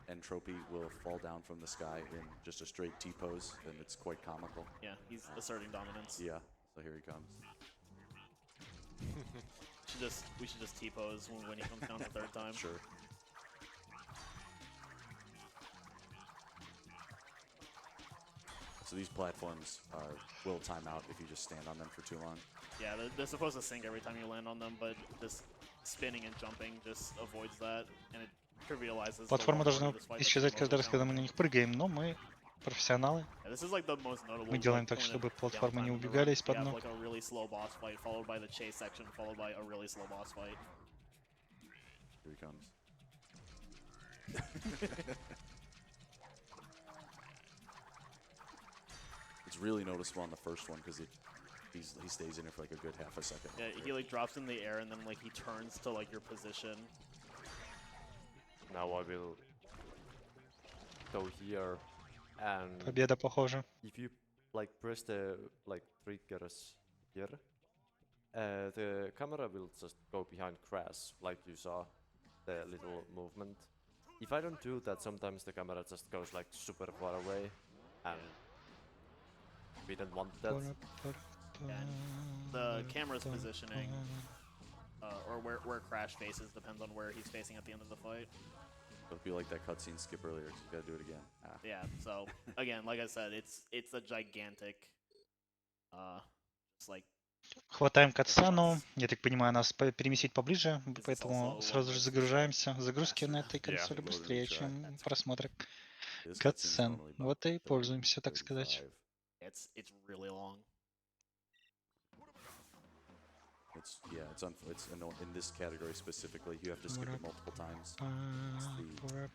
Entropy will fall down from the sky in just a straight T-pose, and it's quite comical. Yeah, he's asserting dominance. Yeah, so here he comes. We should just T-pose when he comes down the third time. Sure. So these platforms will time out if you just stand on them for too long. Yeah, they're supposed to sync every time you land on them, but this spinning and jumping just avoids that, and it trivializes. Платформа должна исчезать каждый раз, когда мы на них прыгаем, но мы профессионалы. Yeah, this is like the most notable. Мы делаем так, point чтобы of платформы не downtime in the убегали run. из-под You have ног. like a really slow boss fight, followed by the chase section, followed by a really slow boss fight. Here he comes. It's really noticeable on the first one because he stays in it for like a good half a second. Yeah, he like drops in the air and then like he turns to like your position. now I will go here, and Победа, похоже. if you like press the like triggers here, the camera will just go behind Crash, like you saw the little movement. If I don't do that, sometimes the camera just goes like super far away, and we don't want that. The camera's positioning, or where Crash faces, depends on where he's facing at the end of the fight. Don't be like that cutscene skip earlier 'cause you gotta do it again. Ah. Yeah, so again, like I said, it's a gigantic, just like Хватаем катсцену. Я так понимаю, нас переместить поближе, поэтому сразу же загружаемся. Загрузки на этой консоли быстрее, чем просмотр This cutscene's катсцен. normally about Вот и 30, пользуемся, так сказать. 35. it's really long. It's in this category specifically. You have to skip it multiple times.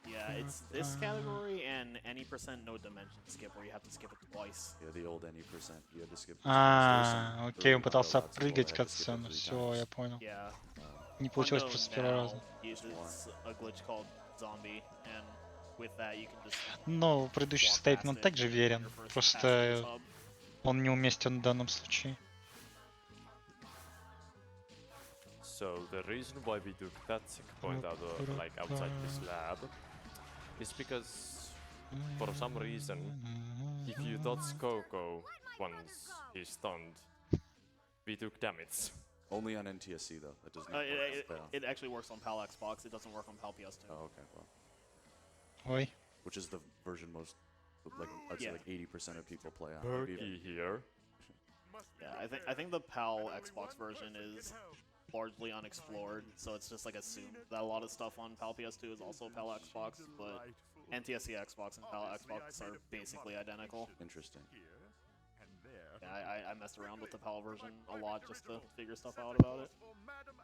Yeah, it's this category and any percent no dimension skip where you have to skip it twice. Yeah, the old any percent. You had to skip. There was some Окей, он early пытался auto lots as well, прыгать I had to skip it катсцену. 3 Все, times. я понял. Yeah. Не получилось Hundo просто с первого now раза. uses a glitch called zombie, and with that you can just Но предыдущий walk состоятельно past it также and верен. you're first Просто past the hub. он неуместен в данном случае. So the reason why we took that checkpoint out of, like outside this lab is because for some reason, if you touch Coco once he's stunned, we took damage. Only on NTSC though. That doesn't. work It, with PAL. it actually works on PAL Xbox. It doesn't work on PAL PS2. Oh, okay. Well, Ой. which is the version most, like I'd say Yeah. like 80% of people play on. Maybe Perky even- here. Yeah, I think the PAL Xbox version is largely unexplored, so it's just like assumed that a lot of stuff on PAL PS2 is also PAL Xbox, but NTSC Xbox and PAL Xbox are basically identical. Interesting. Yeah, I messed around with the PAL version a lot just to figure stuff out about it.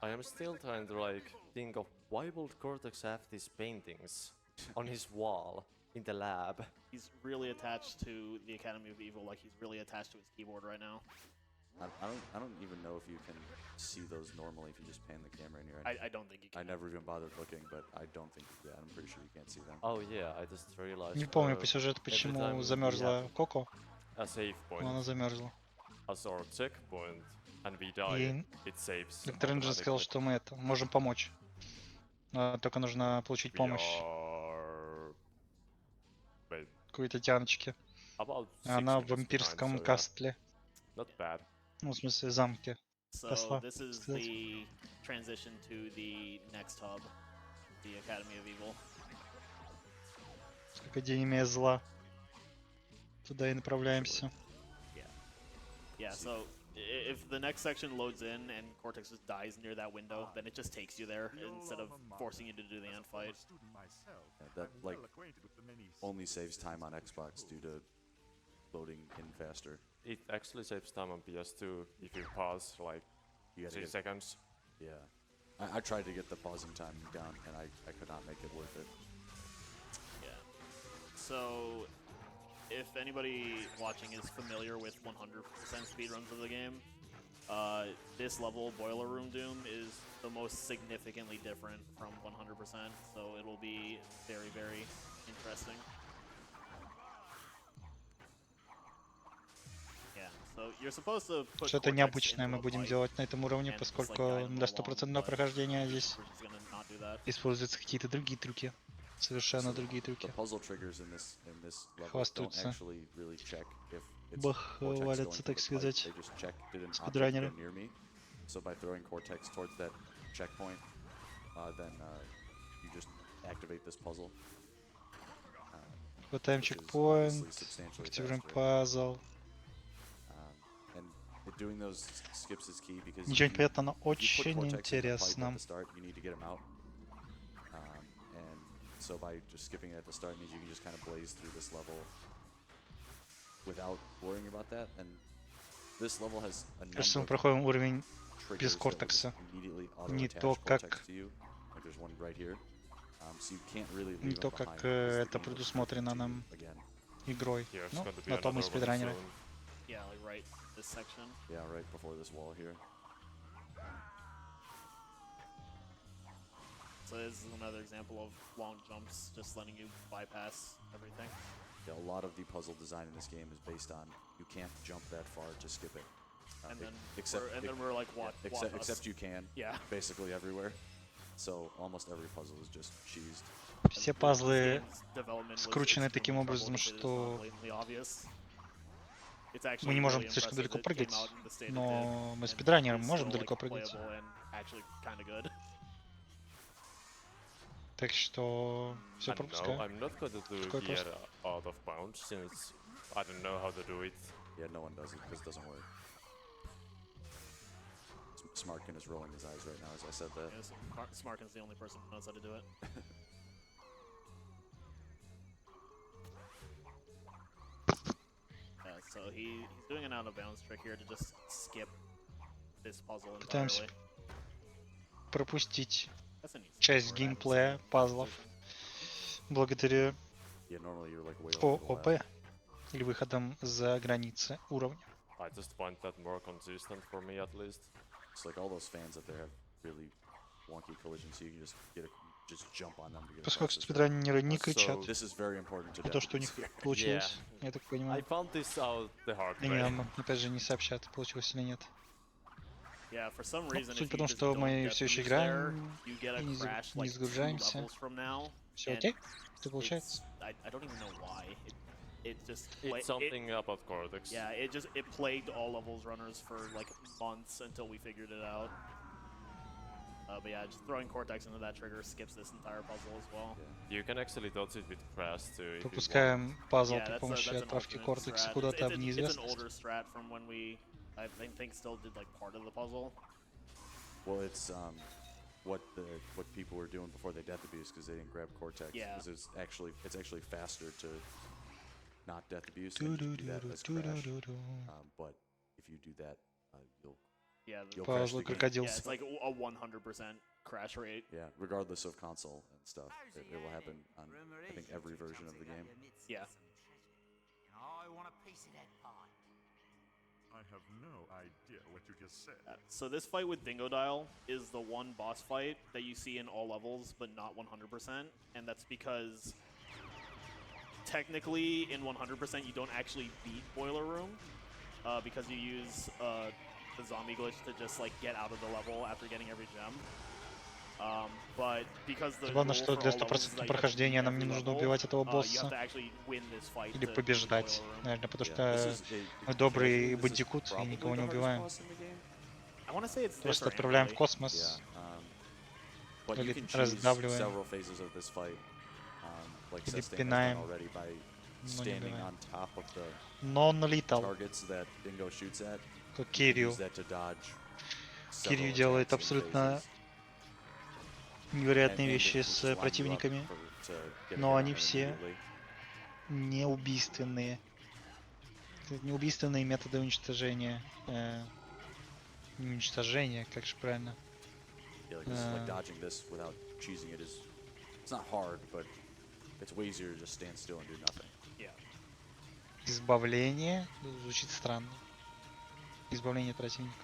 I am still trying to like think of why would Cortex have these paintings on his wall in the lab. He's really attached to the Academy of Evil, like he's really attached to his keyboard right now. I don't even know if you can see those normally if you just pan the camera in here. I don't think you I can. never even bothered looking, but I don't think you can. I'm pretty sure you can't see them. Oh yeah, I just realized. Не помню по сюжету, every time почему we замерзла Коко, have a save но она point замерзла. as our checkpoint, and we die, И it saves доктор Рейнджер сказал, automatically. что мы это можем помочь. Только нужно получить We помощь are wait какой-то тяночке. about 6 Она в minutes behind, вампирском so yeah, кастле. not bad. Ну, в смысле, замке. So Косла, this is сказать. the transition to the next hub, the Academy of Evil. Академия зла. Туда и направляемся. Yeah, so if the next section loads in and Cortex just dies near that window, then it just takes you there instead of forcing you to do the end fight. Yeah, that like only saves time on Xbox due to loading in faster. It actually saves time on PS2 if you pause like You gotta 3 get, seconds. yeah. I tried to get the pausing time down, and I could not make it worth it. Yeah. So if anybody watching is familiar with 100% speedruns of the game, this level, Boiler Room Doom, is the most significantly different from 100%, so it'll be very, very interesting. Yeah, so you're supposed to put Что-то Cortex необычное мы into a будем fight делать на этом уровне, and just, like, поскольку guide him для along, стопроцентного but прохождения здесь we're just gonna not do that. используются какие-то другие трюки. Совершенно So другие the трюки. puzzle triggers in this level don't Хвастаются. actually really check if it's Бах, Cortex going валятся, to так the сказать, pipe. They just check did an object спидранеры. go near me. So by throwing Cortex towards that checkpoint, then you just activate this puzzle. Хватаем which is чекпоинт, obviously substantially активируем faster. пазл. And doing those skips is key because Ничего не if you понятно, но put очень Cortex in the pipe интересно. at the start, you need to get him out. And so by just skipping it at the start means you can just kind of blaze through this level without worrying about that. And this level has a Кажется, мы number of проходим уровень triggers без that will just кортекса. immediately Не auto-attach то, Cortex как- to you. Like there's one right here. So you can't really Не leave то, him как behind because the это game will предусмотрено shift to you нам again. игрой. Here's Ну, going to be на то мы и another one спидранеры. soon. Yeah, like right this section. Yeah, right before this wall here. So this is another example of long jumps, just letting you bypass everything. Yeah, a lot of the puzzle design in this game is based on you can't jump that far to skip it. And then except we're like, yeah, what? except you can. Yeah. Basically everywhere. So almost every puzzle is just cheesed. Все пазлы This development was скручены таким extremely образом, troubled because it's что not blatantly obvious. It's мы actually не можем really слишком impressive далеко it came прыгать, out in the state it но did, мы and спидранеры, is мы можем still, далеко like, прыгать. playable and actually kind of good. Так что все And no, пропускаю. I'm not going to do Такой here просто. out of bounds since I don't know how to do it. Yeah, no one does it because it doesn't work. Smartkin is rolling his eyes right now as I said that. Yeah, so Smarkin's the only person who knows how to do it. Yeah, so he's doing an out of bounds trick here to just skip this puzzle Пытаемся entirely. пропустить That's an easy часть one, right? геймплея, пазлов, благодаря Yeah, normally you're like way over the ООП left. или выходом за границы уровня. I just find that more consistent for me at least. It's like all those fans up there have really wonky collisions, so you can just just jump on them to get Поскольку across this track. спидранеры не кричат So- This is very important to про то, что у них Japanese here. получилось, я так I понимаю. found this out the hard И way. нам, опять же, не сообщат, получилось или нет. Yeah, for some Ну, reason, суть if you потому, just что don't мы get все еще through there, играем, you get a и не crash like 2 загружаемся. levels from now. Все and окей? Что it's, получается? I don't even know why. It just It's something about Cortex. yeah, it plagued all levels runners for like months until we figured it out. But yeah, just throwing Cortex into that trigger skips this entire puzzle as well. You can actually dodge it with Crash too. If you want. Пропускаем пазл Yeah, при that's, помощи that's an отправки alternate кортекса strat. куда-то в It's an неизвестность. older strat from when we, I think, still did like part of the puzzle. Well, it's what people were doing before they death abuse because they didn't grab Cortex. Yeah. 'Cause it's actually faster to not death abuse than just do that as Crash. But if you do that, you'll Yeah, You'll crash Пазл the game. yeah, крокодилс. it's like a 100% crash rate. yeah, regardless of console and stuff, it will happen on I think every version of the game. Yeah. I want a piece of that pie. I have no idea what you just said. So this fight with Dingodile is the one boss fight that you see in all levels, but not 100%, and that's because technically in 100% you don't actually beat Boiler Room, because you use the zombie glitch to just like get out of the level after getting every gem. But because the Забавно, rule что for для all levels is that you have to стопроцентного beat прохождения нам не every нужно level, убивать этого you have босса. to actually win this fight Или to beat побеждать, Boiler Room. наверное, потому Yeah, что this is мы occasionally добрый this is бандикут и probably никого не the hardest убиваем. boss in the game. I want to say it's Просто different, отправляем в really. космос. But you Или can choose раздавливаем. several phases of this fight, like Или Sestain has done пинаем. already by Но не standing убиваем. on top of the Но он налетал. targets that Dingo shoots at. Как You can Кирью. use that to dodge Кирью several делает attacks in абсолютно phases. невероятные And вещи it will с just line you up противниками, to get a но hit on они them все immediately. не убийственные. Это не убийственные методы уничтожения. Не уничтожения, как же правильно? Yeah, like dodging this without cheesing it is, it's not hard, but it's way easier to just stand still and do nothing. Yeah. Избавление. Звучит странно. Избавление от противника.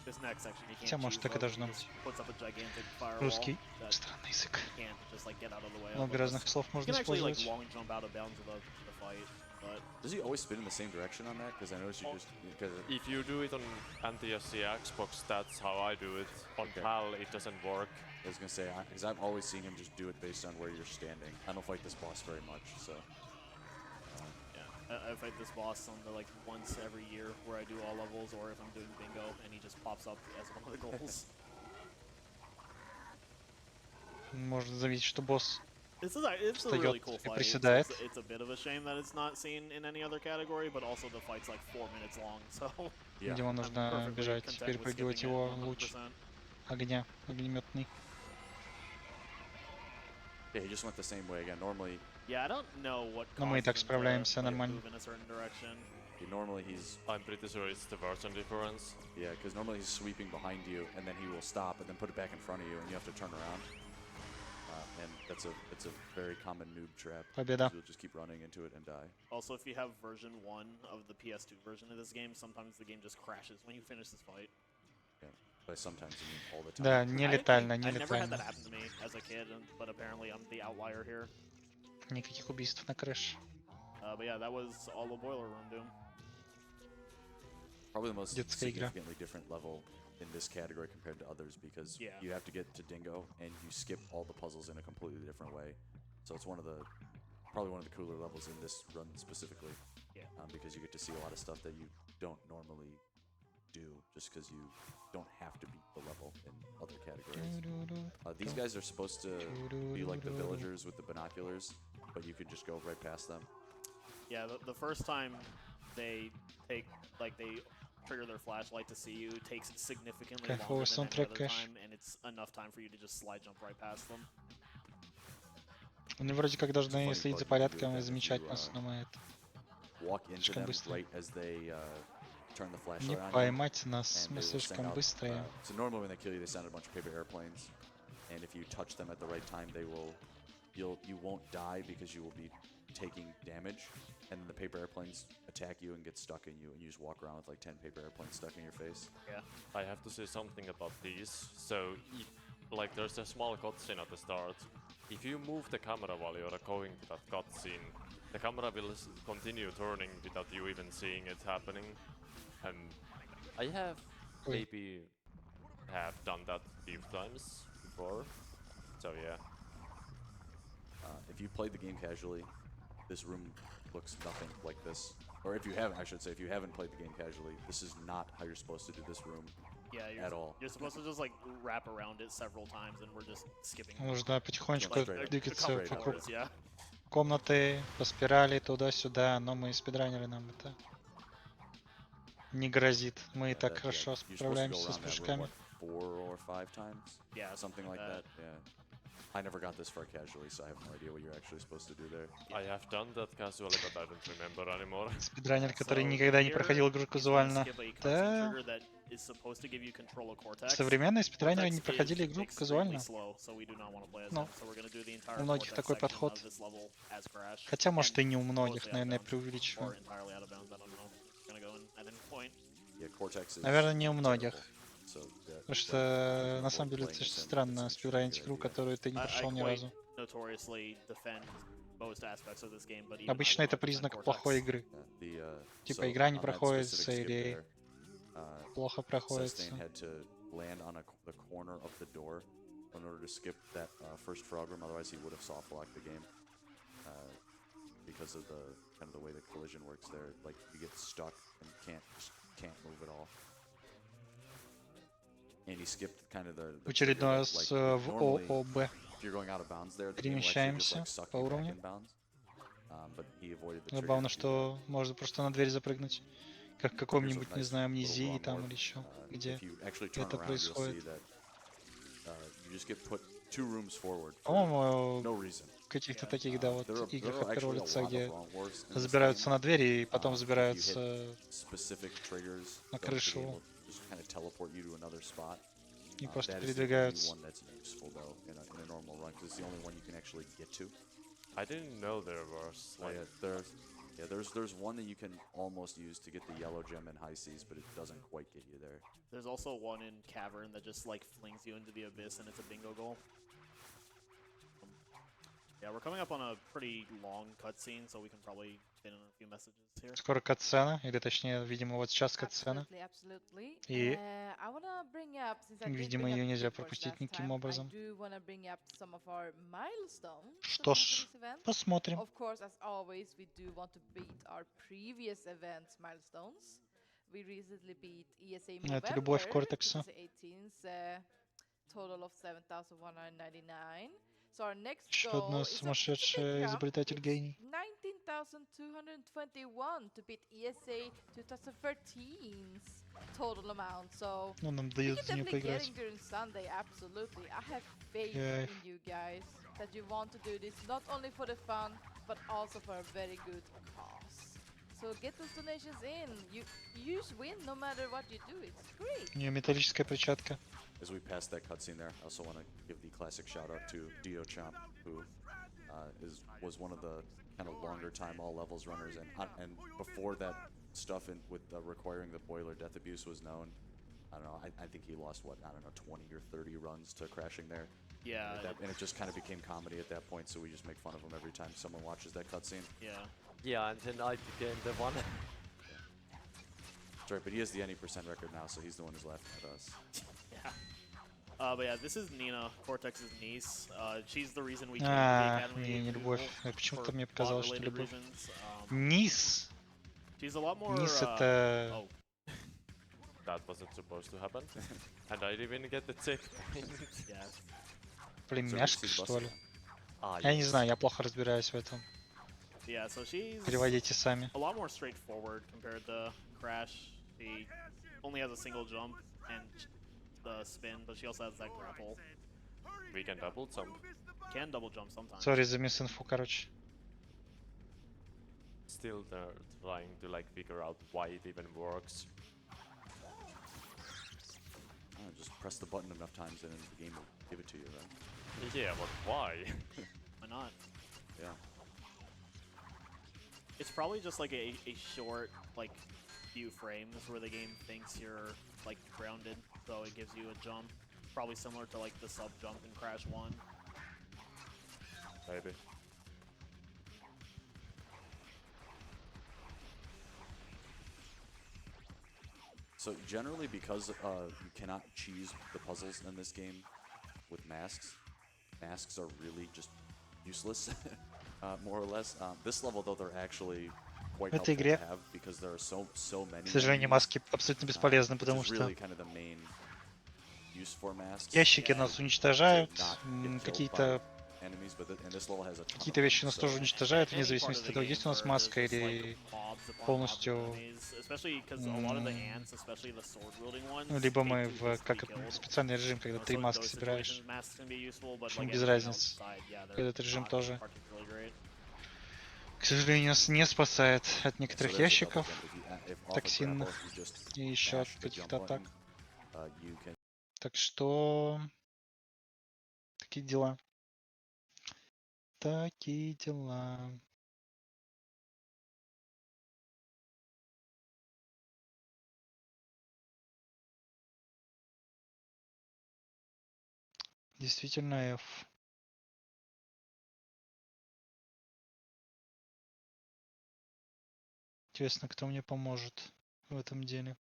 This next section you Хотя, can't может, choose так и of, должно he just быть. puts up a gigantic firewall Русский. that Странный язык. you can't just like get out of the way of. Много разных слов You можно can actually like использовать. long jump out of bounds of the fight, but Does he always spin in the same direction on that? Because I noticed you just because If you do it on NTSC Xbox, that's how I do it. On Okay. PAL, it doesn't work. I was gonna say because I've always seen him just do it based on where you're standing. I don't fight this boss very much, so yeah, I fight this boss on the like once every year where I do all levels, or if I'm doing bingo and he just pops up as one of the goals. Можно заметить, что босс It's a Встаёт really cool и fight. приседает. It's a bit of a shame that it's not seen in any other category, but also the fight's like 4 minutes long, so yeah. Видимо, I'm нужно perfectly бежать, content with перепрыгивать skipping его it луч 100%. огня, огнеметный. Yeah, he just went the same way again. Normally, Yeah, I don't know what Но мы и causes так him to, справляемся like, нормально. move in a certain direction. normally he's I'm pretty sure it's the version difference. yeah, because normally he's sweeping behind you and then he will stop and then put it back in front of you and you have to turn around. And it's a very common noob trap. Победа. You'll just keep running into it and die. Also, if you have version 1 of the PS2 version of this game, sometimes the game just crashes when you finish this fight. Yeah. By sometimes you mean all the time. Да, нелетально, I never had that нелетально. happen to me as a kid, but apparently I'm the outlier here. Никаких убийств на крыше. But yeah, that was all the Boiler Room Doom. Probably the most Детская игра. significantly different level in this category compared to others because Yeah. you have to get to Dingo and you skip all the puzzles in a completely different way. So it's probably one of the cooler levels in this run specifically. Yeah. Because you get to see a lot of stuff that you don't normally do just because you don't have to beat the level in other categories. These guys are supposed to be like the villagers with the binoculars, but you can just go right past them. Yeah, the first time they trigger their flashlight to see you takes significantly Кайфовый longer than any саундтрек, other конечно. time, and it's enough time for you to just slide jump right past them. Они вроде как должны Funny следить за bug you can do порядком with и that if замечать you, нас, но мы это... Walk into Слишком them быстро. right as they turn the flashlight Не on you. поймать нас, And мы they will send слишком out, быстрые. so normally when they kill you, they send a bunch of paper airplanes, and if you touch them at the right time, you won't die because you will be taking damage, and then the paper airplanes attack you and get stuck in you, and you just walk around with like 10 paper airplanes stuck in your face. Yeah. I have to say something about these. So, like, there's a small cutscene at the start. If you move the camera while you're going to that cutscene, the camera will continue turning without you even seeing it happening. I have maybe done that a few times before. So yeah. If you played the game casually, this room looks nothing like this. Or if you haven't, I should say, if you haven't played the game casually, this is not how you're supposed to do this room. Yeah, At all. You're supposed to just like wrap around it several times, and we're just skipping. Нужно потихонечку Like, a двигаться couple вокруг hours, yeah. комнаты, по спирали, туда-сюда, но мы спидранеры, нам это не грозит. Мы и Yeah, так that- хорошо yeah, you're supposed to go справляемся с around that room, прыжками. what, 4 or 5 times? Yeah, Something like that. Yeah. I never got this far casually, so I have no idea what you're actually supposed to do there. I have done that casually, but I don't remember anymore. Спидранер, который So никогда не here проходил игру he's gonna казуально. skip a cutscene Да, trigger that is supposed to give you control of Cortex. современные спидранеры не Cortex проходили is игру extremely казуально. slow, so we do not want to play as Ну, him. So we're gonna do the entire у многих Cortex такой section подход. of this level as Crash. Хотя, может, And и не у многих, mostly out of наверное, я bounds, преувеличиваю. or entirely out of bounds, I don't know. We're gonna go in at any point. Yeah, Cortex is Наверное, не у многих. terrible. So that, Потому like, что if на you're самом both деле playing это as him, странно it's actually a спидранить good игру, idea. которую ты не I прошел ни quite разу. notoriously defend most aspects of this game, but even Обычно I это 100% признак плохой Cortex. игры. Типа So игра не on that проходится specific skip или there, плохо Sustain проходится. had to land on the corner of the door in order to skip that first frog room. Otherwise, he would have soft blocked the game because of the kind of the way the collision works there. Like you get stuck and can't move at all. And he skipped kind of the В trigger очередной that, раз like, в normally, ООБ if you're going out of bounds there, the game will actually just перемещаемся like suck по you back уровню. in bounds. But he avoided the trigger Забавно, to do that. что можно просто на дверь запрыгнуть. Как в Here's a каком-нибудь, не nice знаю, little амнезии run там warp. или еще, где If you actually turn это around, you'll see происходит. that you just get put 2 rooms forward for По-моему, no reason. в каких-то таких, да, вот There играх are от первого actually a лица, lot of где wrong warps in this забираются game. на двери и потом If you hit забираются specific triggers, на the крышу game will just kind of teleport you to another spot. и просто That is the only передвигаются. one that's useful though in a normal run because it's the only one you can actually get to. I didn't know there was like There's one that you can almost use to get the yellow gem in high seas, but it doesn't quite get you there. There's also one in Cavern that just like flings you into the abyss and it's a bingo goal. Yeah, we're coming up on a pretty long cutscene, so we can probably fit in a few messages here. Скоро катсцена, или точнее, видимо, вот сейчас катсцена. Absolutely. И, I wanna bring up, since I did видимо, bring up ее the нельзя clip words пропустить last никаким time, образом. I do wanna bring up some of our milestones Что for ж, this event. посмотрим. Of course, as always, we do want to beat our previous event's milestones. We recently beat ESA Это Movember любовь Кортекса. 2018's total of 7,199. So our next Еще goal одна is a big сумасшедшая jump. изобретатель It's гений. 19,221 to beat ESA 2013's total amount. So Ну, нам we дают can за нее definitely поиграть. getting during Sunday. Absolutely, I have faith Кайф. in you guys that you want to do this not only for the fun but also for a very good cause. So get those donations in. You win no matter what you do. It's great. У нее металлическая перчатка. As we pass that cutscene there, I also want to give the classic shout out to Dio Chomp, who was one of the kind of longer time all levels runners, and before that stuff with requiring the boiler death abuse was known. I don't know. I think he lost 20 or 30 runs to crashing there. Yeah. And it just kind of became comedy at that point, so we just make fun of him every time someone watches that cutscene. Yeah. yeah, and then I became the one. That's right, but he has the any % record now, so he's the one who's laughing at us. Yeah. But yeah, this is Nina, Cortex's niece. She's the reason we came to the А, Academy. не, не любовь. Usual Почему-то for мне показалось, что plot-related любовь. reasons. Низ. She's a lot more. Низ это... Oh, That wasn't supposed to happen. And I didn't get the checkpoint. yeah. Племяшка, что ли? Ah, Я не yes. знаю, я плохо разбираюсь в этом. Yeah, so she's Переводите сами. a lot more straightforward compared to Crash. She only has a single jump and the spin, but she also has that grapple. We can double jump. Can double jump sometimes. Сори за мисс-инфу, короче. Still they're trying to like figure out why it even works. Just press the button enough times and then the game will give it to you, right? Yeah, but why? Why not? Yeah. It's probably just like a short, like, few frames where the game thinks you're, like, grounded, so it gives you a jump. Probably similar to, like, the sub jump in Crash 1. Maybe. So generally, because you cannot cheese the puzzles in this game with masks, masks are really just useless, more or less. This level, though, they're actually quite В этой helpful to игре, have because there are so many. к сожалению, enemies, маски абсолютно бесполезны, which потому is что really kind of the main use for masks. ящики Yeah. нас To уничтожают, not get killed какие-то by enemies, but and this level has a ton какие-то of вещи them, нас so- тоже уничтожают, вне Any part of зависимости the от того, game есть у нас where маска there's just, like, или mobs upon mobs of полностью, enemies, especially because a lot of the ants, especially the sword-wielding ones, ну, либо take мы two в hits to как be killed. специальный режим, когда So три in маски those собираешь. situations, masks can be useful, but В общем, like без everything разницы. outside, yeah, they're Этот режим not тоже, particularly great. к сожалению, нас не спасает от So некоторых there's a double ящиков jump. If off a токсинных grapple, you just и еще от mash the каких-то jump атак. button, you can Так что такие дела. Такие дела. Действительно F. Интересно, кто мне поможет в этом деле.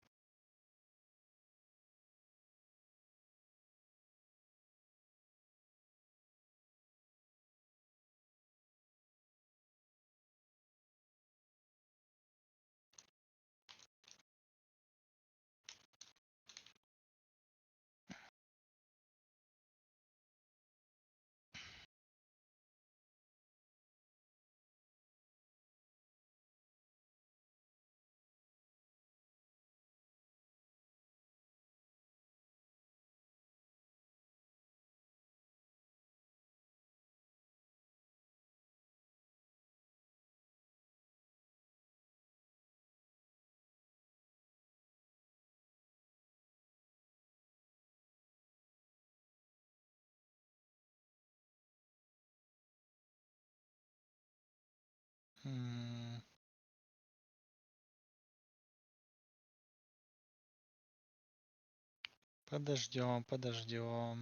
Подождем.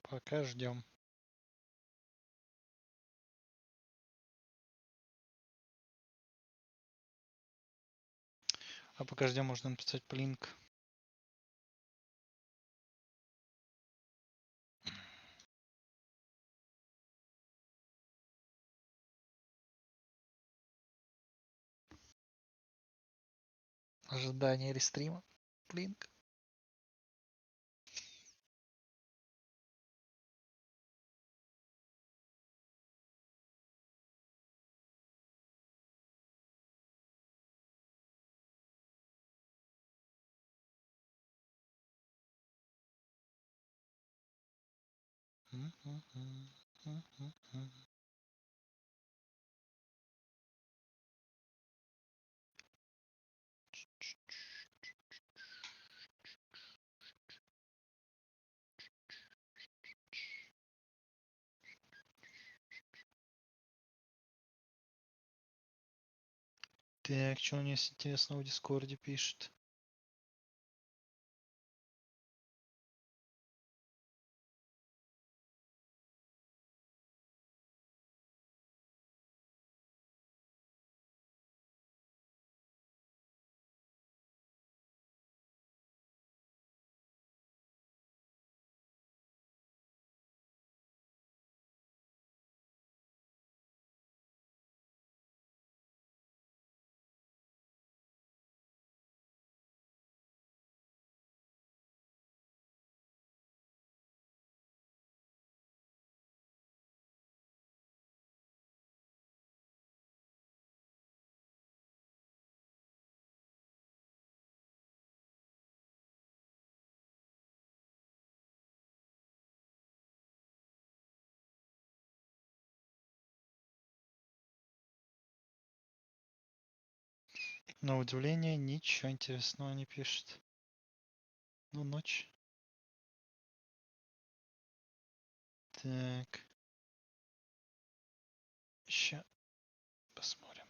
Пока ждем. А пока ждем, можно написать плинк. Ожидание рестрима. Плинк. Так, что у меня интересного в Дискорде пишет? На удивление, ничего интересного не пишет. Ну, ночь. Так. Ща посмотрим.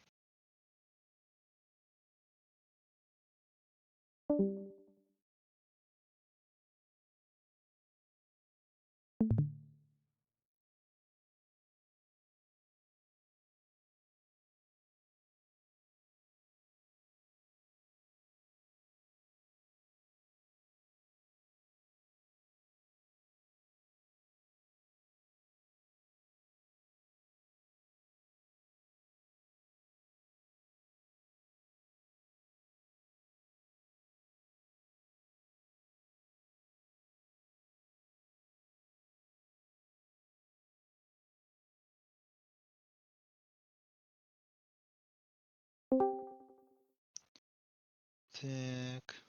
Так.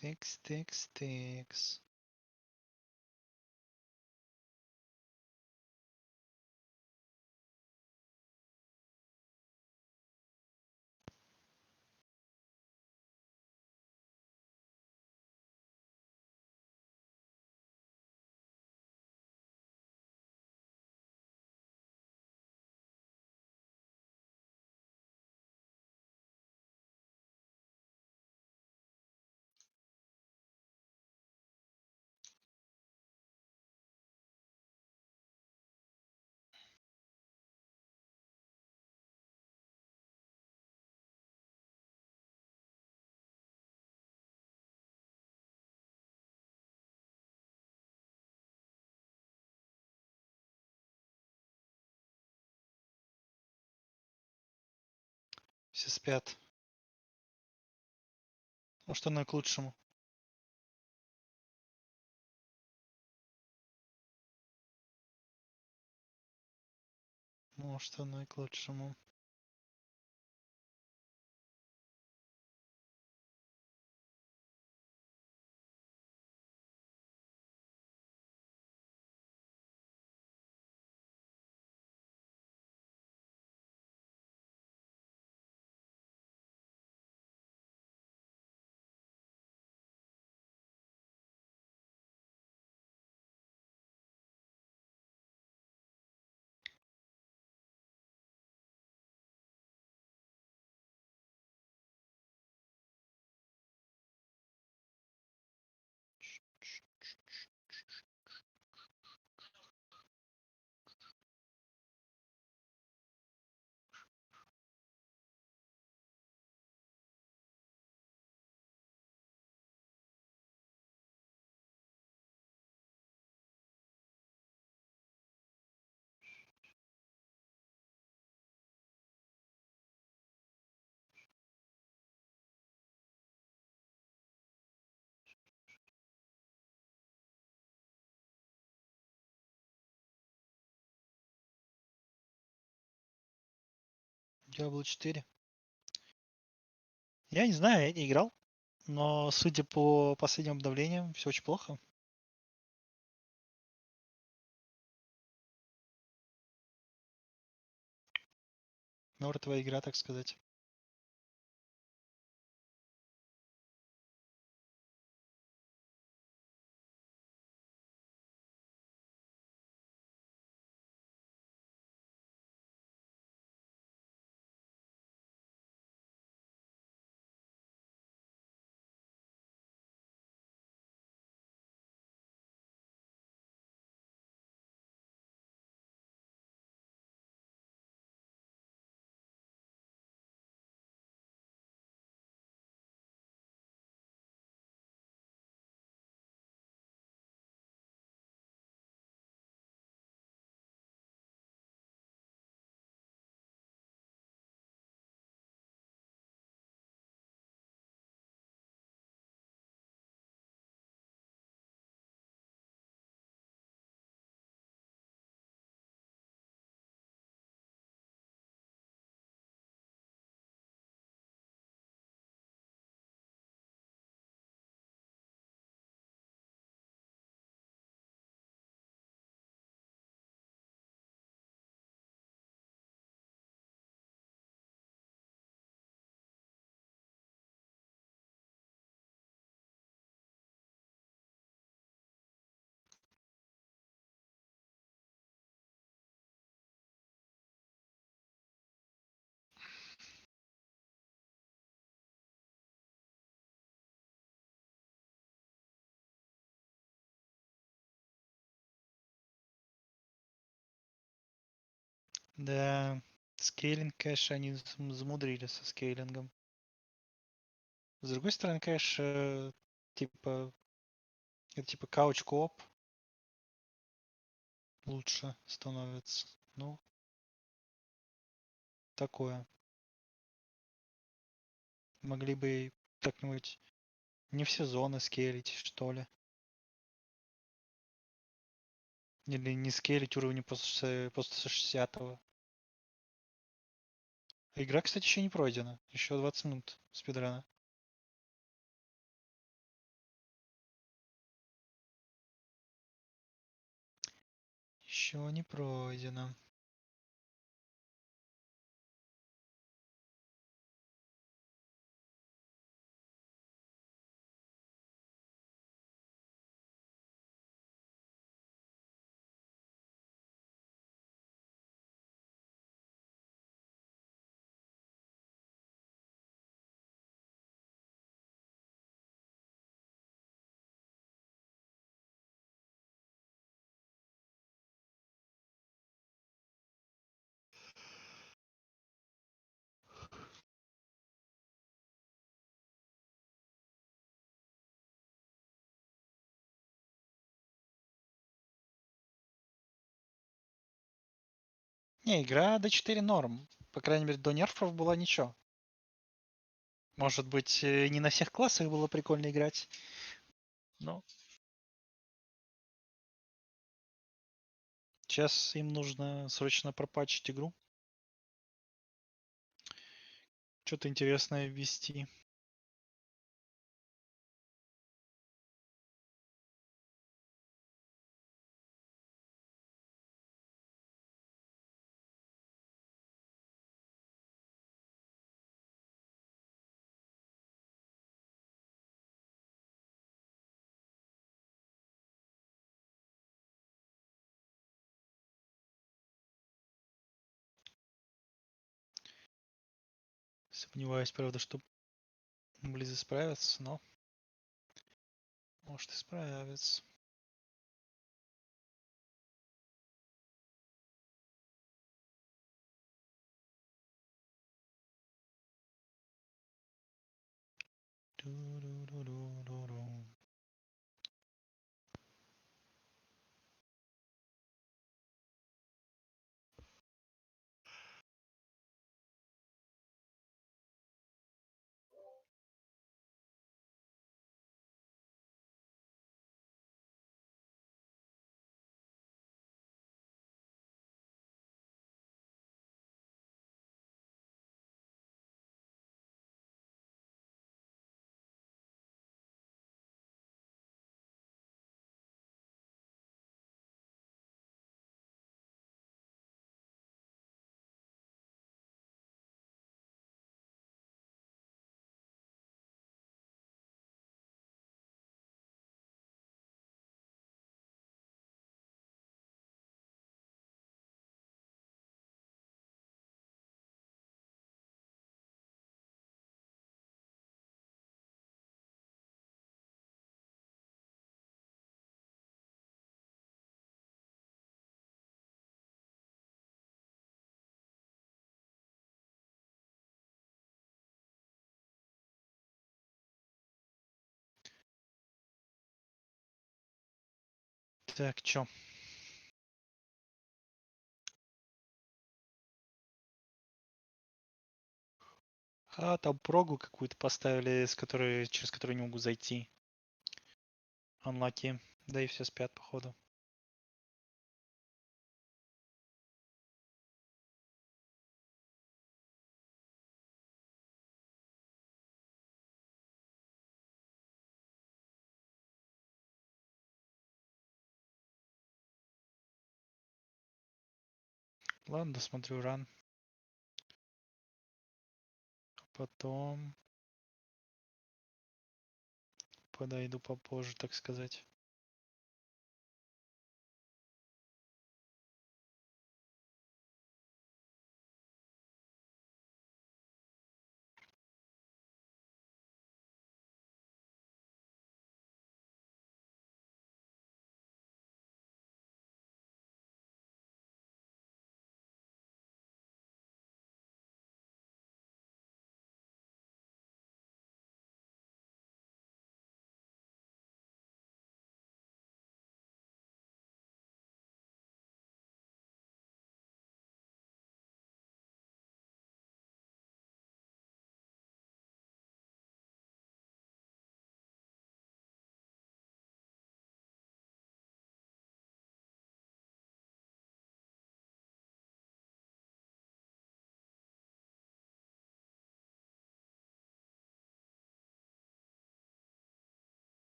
Текс. Все спят. Может, оно и к лучшему. Может, оно и к лучшему. Diablo 4. Я не знаю, я не играл. Но судя по последним обновлениям, все очень плохо. Мертвая игра, так сказать. Да, скейлинг, конечно, они замудрили со скейлингом. С другой стороны, конечно, типа, это типа кауч-кооп лучше становится. Ну, такое. Могли бы как-нибудь не все зоны скейлить, что ли. Или не скейлить уровни после 60-го. Игра, кстати, еще не пройдена. Еще 20 минут спидрана. Еще не пройдено. Не, игра до 4 норм. По крайней мере, до нерфов была ничего. Может быть, не на всех классах было прикольно играть. Но сейчас им нужно срочно пропатчить игру. Что-то интересное ввести. Сомневаюсь, правда, что Близы справятся, но может и справятся. Ду-ду-ду-ду-ду-ду. Так, чё? А, там прогу какую-то поставили, через которую не могу зайти. Unlucky. Да и все спят, походу. Ладно, досмотрю ран. Потом подойду попозже, так сказать.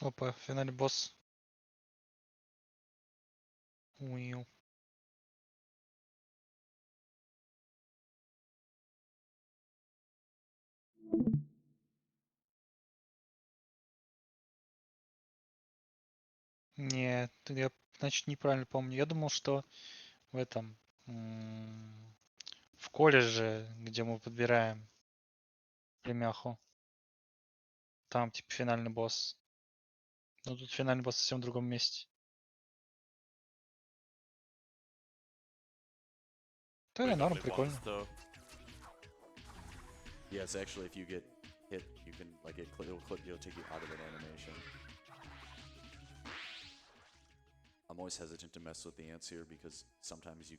Опа, финальный босс. Уиу. Нет, я, значит, неправильно помню. Я думал, что в этом... в колледже, где мы подбираем племяху. Там, типа, финальный босс. Но тут финальный босс совсем в другом месте. Да, норм, прикольно. Though. Yeah, it's actually if you get hit, you can like it'll take you out of an animation. I'm always hesitant to mess with the ants here because sometimes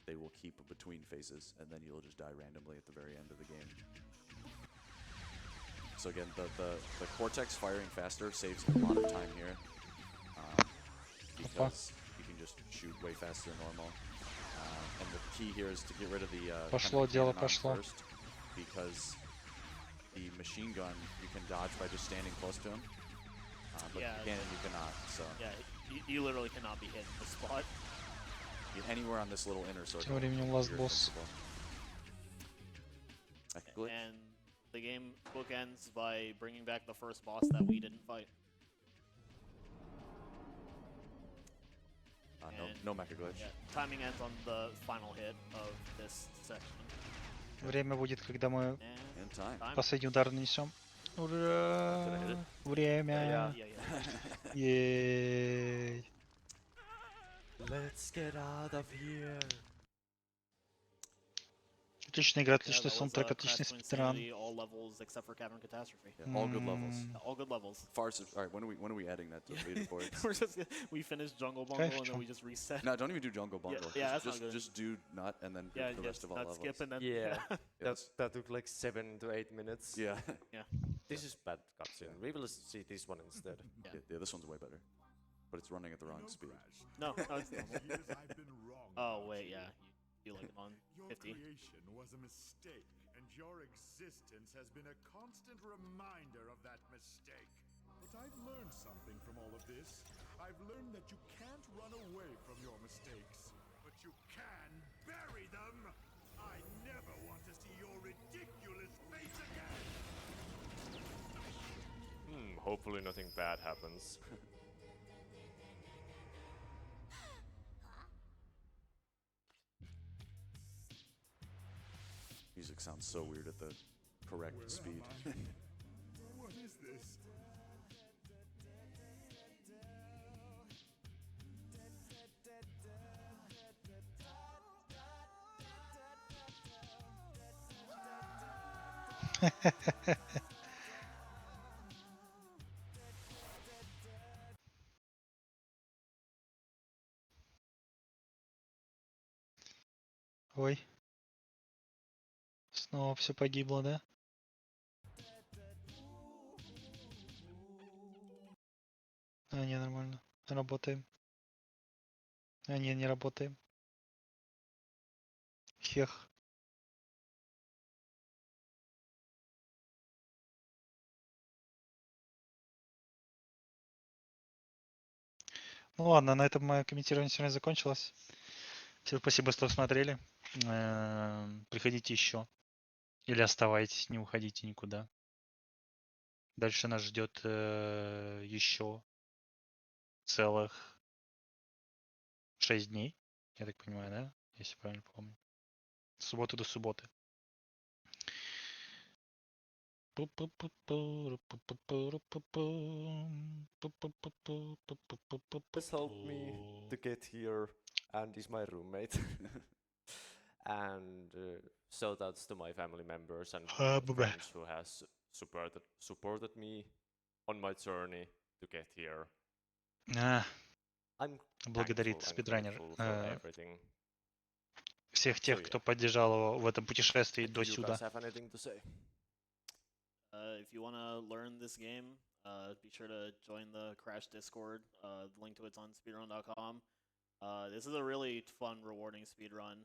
they will keep between phases and then you'll just die randomly at the very end of the game. So again, the Cortex firing faster saves a lot of time here because you can just shoot way faster than normal. And the key here is to get rid of the Пошло kind of дело, cannon arm пошло. first because the machine gun you can dodge by just standing close to him. But Yeah, the cannon you cannot. So Yeah, you literally cannot be hit in the spot. anywhere on this little inner circle. Тем временем last you're boss. invincible. Like glitch. And the game bookends by bringing back the first boss that we didn't fight. No mecha glitch. Yeah, timing ends on the final hit of this section. Время будет, когда мы And In time. time. последний удар нанесем. Ура! Время! Yeah. Ей! Let's get out of here. Отличная игра, Yeah, отличный that was саундтрек, Crash отличный спидран. Twinsanity, all levels except for Cavern Catastrophe. Yeah, all good levels. All good levels. All right, when are we adding that to the leaderboards? We finished Jungle Кайф, Bungle and чё? then we just reset. No, don't even do Jungle Bungle. yeah, that's not good. Just do Nut and then Yeah, the rest of all not levels. skip and then Yeah. Yes. That took like 7 to 8 minutes. Yeah. This is bad cutscene. We will see this one instead. Yeah, this one's way better. But it's running at the wrong speed. No, it's normal. Years I've been wrong. Oh wait, yeah, you like it on Your 50. creation was a mistake, and your existence has been a constant reminder of that mistake. But I've learned something from all of this. I've learned that you can't run away from your mistakes, but you can bury them. I never want to see your ridiculous face again. Hopefully nothing bad happens. Music sounds so weird at the correct speed. What is this? Ой. Снова все погибло, да? А, не, нормально. Работаем. А, не работаем. Хех. Ну ладно, на этом мое комментирование сегодня закончилось. Всем спасибо, что смотрели. Приходите еще. Или оставайтесь, не уходите никуда. Дальше нас ждет еще целых 6 дней. Я так понимаю, да? Если правильно помню. С субботы до субботы. This helped me to get here and is my roommate. And shout outs to my family members and friends who has supported me on my journey to get here. I'm Благодарит thankful and спидранер grateful for everything. всех тех, кто поддержал его в этом путешествии до Do you сюда. guys have anything to say? If you want to learn this game, be sure to join the Crash Discord. The link to it's on speedrun.com. This is a really fun, rewarding speedrun.